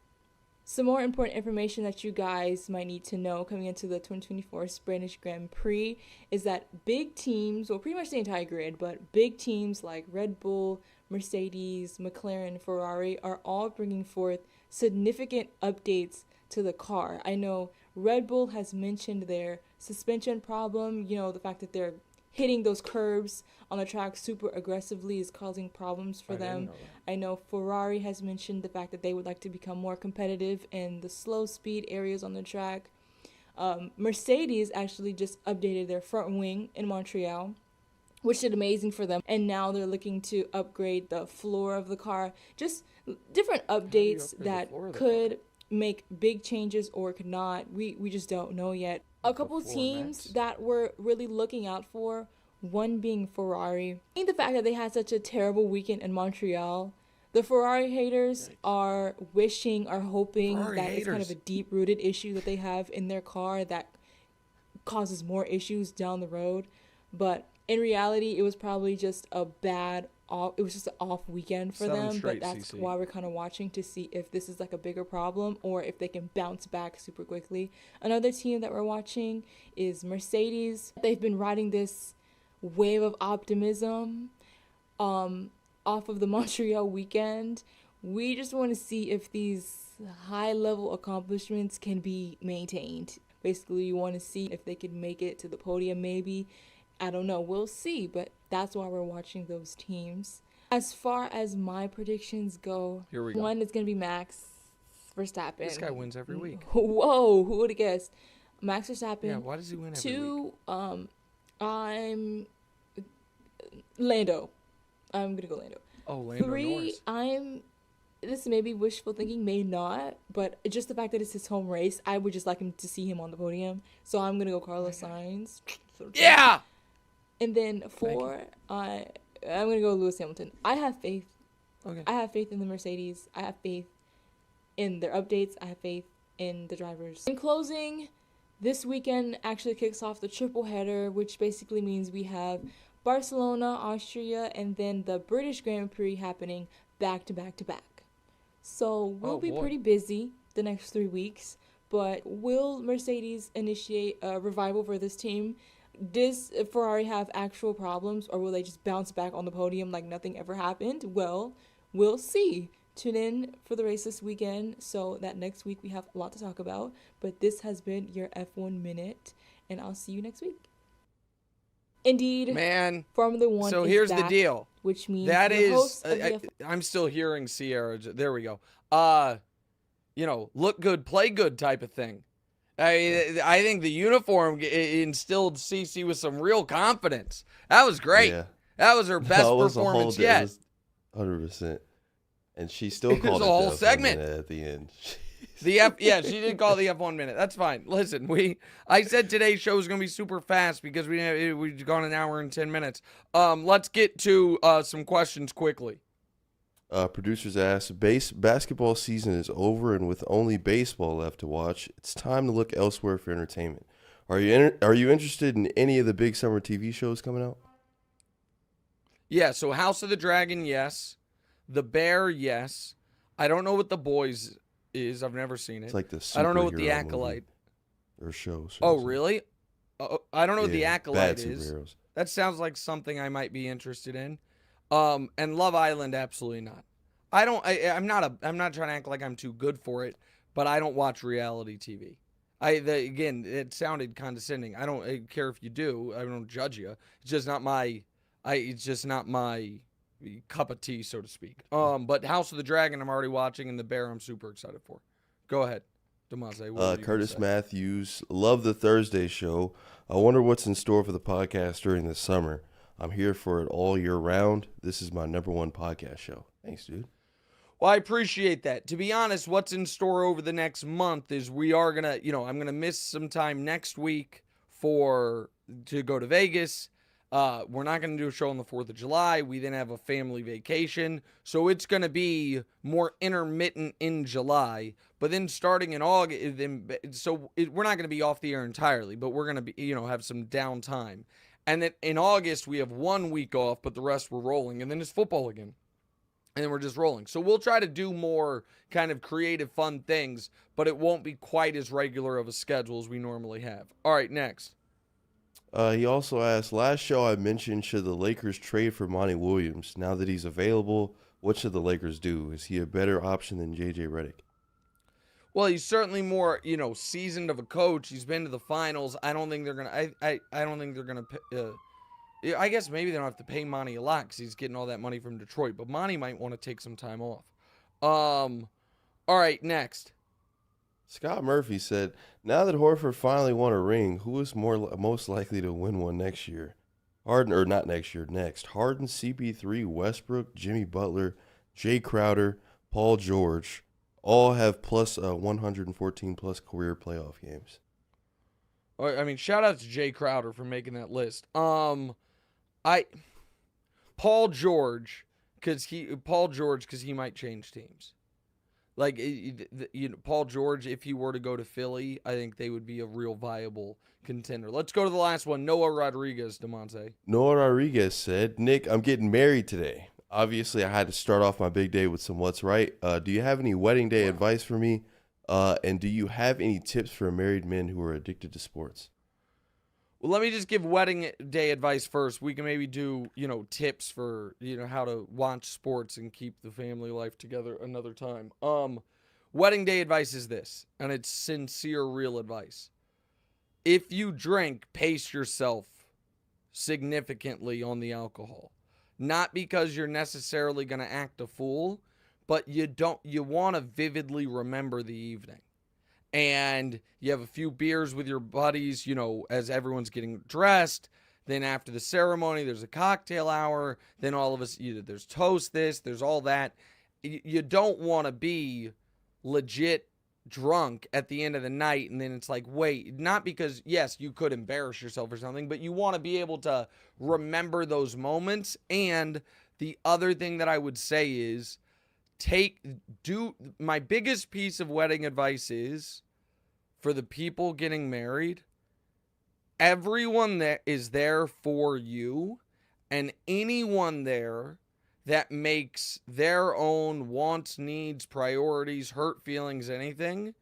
Some more important information that you guys might need to know coming into the 2024 Spanish Grand Prix is that big teams, well, pretty much the entire grid, but big teams like Red Bull, Mercedes, McLaren, Ferrari are all bringing forth significant updates to the car. I know Red Bull has mentioned their suspension problem, the fact that they're hitting those curbs on the track super aggressively is causing problems for them. I know Ferrari has mentioned the fact that they would like to become more competitive in the slow speed areas on the track. Mercedes actually just updated their front wing in Montreal, which did amazing for them. And now they're looking to upgrade the floor of the car. Just different updates that could make big changes or could not. We just don't know yet. A couple teams that we're really looking out for, one being Ferrari. I think the fact that they had such a terrible weekend in Montreal, the Ferrari haters are hoping that it's kind of a deep-rooted issue that they have in their car that causes more issues down the road. But in reality, it was probably just an off weekend for them. But that's why we're kind of watching to see if this is like a bigger problem or if they can bounce back super quickly. Another team that we're watching is Mercedes. They've been riding this wave of optimism off of the Montreal weekend. We just want to see if these high-level accomplishments can be maintained. Basically, you want to see if they could make it to the podium maybe. I don't know. We'll see, but that's why we're watching those teams. As far as my predictions go, here we go. One is going to be Max Verstappen. This guy wins every week. Whoa, who would have guessed? Max Verstappen. Yeah, why does he win every week? I'm Lando. I'm going to go Lando. Oh, Lando 3, Norris. This may be wishful thinking, may not, but just the fact that it's his home race, I would just like him to see him on the podium. So I'm going to go Carlos Sainz. Yeah! And then 4, I'm going to go Lewis Hamilton. I have faith. Okay. I have faith in the Mercedes. I have faith in their updates. I have faith in the drivers. In closing, this weekend actually kicks off the triple header, which basically means we have Barcelona, Austria, and then the British Grand Prix happening back to back to back. So we'll be pretty busy the next 3 weeks. But will Mercedes initiate a revival for this team? Does Ferrari have actual problems, or will they just bounce back on the podium like nothing ever happened? Well, we'll see. Tune in for the race this weekend so that next week we have a lot to talk about. But this has been your F1 Minute, and I'll see you next week. Indeed, man. Formula One. So is here's back, the deal. Which means that is. F1 I'm still hearing Sierra. There we go. Look good, play good type of thing. I think the uniform instilled Cece with some real confidence. That was great. Yeah. That was her best performance yet. 100%. And she still called it a whole segment at the end. She did call the F1 minute. That's fine. Listen, I said today's show was going to be super fast because we've gone an hour and 10 minutes. Let's get to some questions quickly. Producers ask, basketball season is over, and with only baseball left to watch, it's time to look elsewhere for entertainment. Are you interested in any of the big summer TV shows coming out? Yeah, so House of the Dragon, yes. The Bear, yes. I don't know what The Boys is. I've never seen it. It's like the I don't know what The Acolyte or shows. Oh, really? I don't know what The Acolyte is. Superheroes. That sounds like something I might be interested in. And Love Island, absolutely not. I'm not trying to act like I'm too good for it, but I don't watch reality TV. Again, it sounded condescending. I don't care if you do. I don't judge you. It's just not my cup of tea, so to speak. But House of the Dragon, I'm already watching, and The Bear, I'm super excited for. Go ahead, Damonza. Curtis Matthews, love the Thursday show. I wonder what's in store for the podcast during the summer. I'm here for it all year round. This is my #1 podcast show. Thanks, dude. Well, I appreciate that. To be honest, what's in store over the next month is we are going to, I'm going to miss some time next week to go to Vegas. We're not going to do a show on the 4th of July. We then have a family vacation. So it's going to be more intermittent in July. But then starting in August, we're not going to be off the air entirely, but we're going to be, have some downtime. And then in August, we have 1 week off, but the rest we're rolling. And then it's football again. And then we're just rolling. So we'll try to do more kind of creative, fun things, but it won't be quite as regular of a schedule as we normally have. All right, next. He also asked, last show I mentioned, should the Lakers trade for Monty Williams? Now that he's available, what should the Lakers do? Is he a better option than J.J. Redick? Well, he's certainly more, seasoned of a coach. He's been to the finals. I don't think they're gonna. I don't think they're gonna. I guess maybe they don't have to pay Monty a lot because he's getting all that money from Detroit. But Monty might want to take some time off. All right, next. Scott Murphy said, now that Horford finally won a ring, who is most likely to win one next year? Harden, or not next year, next. Harden, CP3, Westbrook, Jimmy Butler, Jay Crowder, Paul George, all have plus 114 plus career playoff games. I mean, shout out to Jay Crowder for making that list. Paul George, because he might change teams. Like, Paul George, if he were to go to Philly, I think they would be a real viable contender. Let's go to the last one. Noah Rodriguez, Damonza. Noah Rodriguez said, Nick, I'm getting married today. Obviously, I had to start off my big day with some what's right. Do you have any wedding day advice for me? And do you have any tips for married men who are addicted to sports? Well, let me just give wedding day advice first. We can maybe do, tips for, how to watch sports and keep the family life together another time. Wedding day advice is this, and it's sincere, real advice. If you drink, pace yourself significantly on the alcohol. Not because you're necessarily going to act a fool, but you want to vividly remember the evening. And you have a few beers with your buddies, as everyone's getting dressed. Then after the ceremony, there's a cocktail hour. Then all of us, there's toast this, there's all that. You don't want to be legit drunk at the end of the night. And then it's like, wait, not because, yes, you could embarrass yourself or something, but you want to be able to remember those moments. And the other thing that I would say is, my biggest piece of wedding advice is for the people getting married, everyone that is there for you, and anyone there that makes their own wants, needs, priorities, hurt feelings, anything,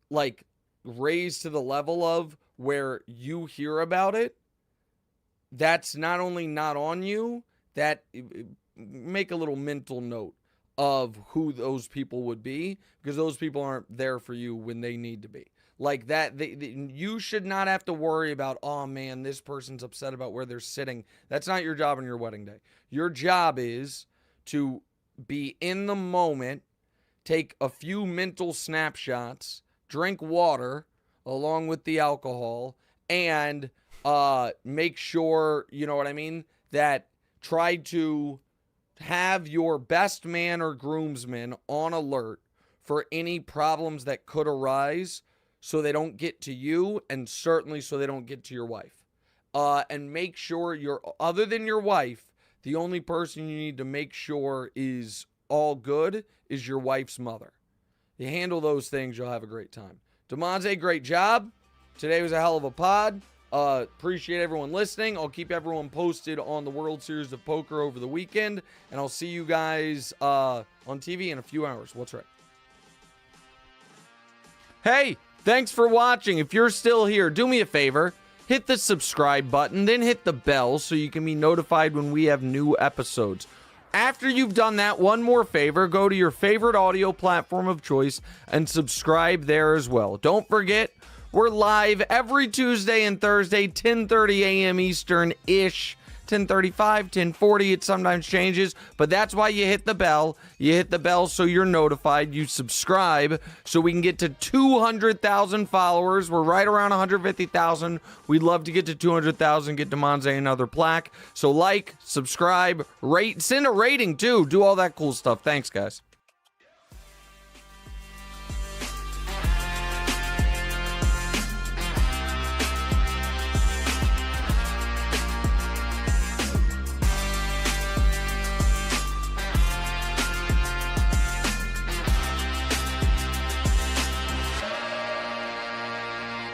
like, raised to the level of where you hear about it, that's not only not on you, that make a little mental note of who those people would be, because those people aren't there for you when they need to be. Like that, you should not have to worry about, oh man, this person's upset about where they're sitting. That's not your job on your wedding day. Your job is to be in the moment, take a few mental snapshots, drink water along with the alcohol, and make sure, that try to have your best man or groomsman on alert for any problems that could arise so they don't get to you, and certainly so they don't get to your wife. And make sure other than your wife, the only person you need to make sure is all good is your wife's mother. You handle those things, you'll have a great time. Damonza, great job. Today was a hell of a pod. Appreciate everyone listening. I'll keep everyone posted on the World Series of Poker over the weekend, and I'll see you guys on TV in a few hours. What's right? Hey, thanks for watching. If you're still here, do me a favor. Hit the subscribe button, then hit the bell so you can be notified when we have new episodes. After you've done that, one more favor, go to your favorite audio platform of choice and subscribe there as well. Don't forget, we're live every Tuesday and Thursday, 10:30 a.m. Eastern-ish. 10:35, 10:40, it sometimes changes, but that's why you hit the bell. You hit the bell so you're notified. You subscribe so we can get to 200,000 followers. We're right around 150,000. We'd love to get to 200,000, get Damonza another plaque. So like, subscribe, rate, send a rating too. Do all that cool stuff. Thanks, guys.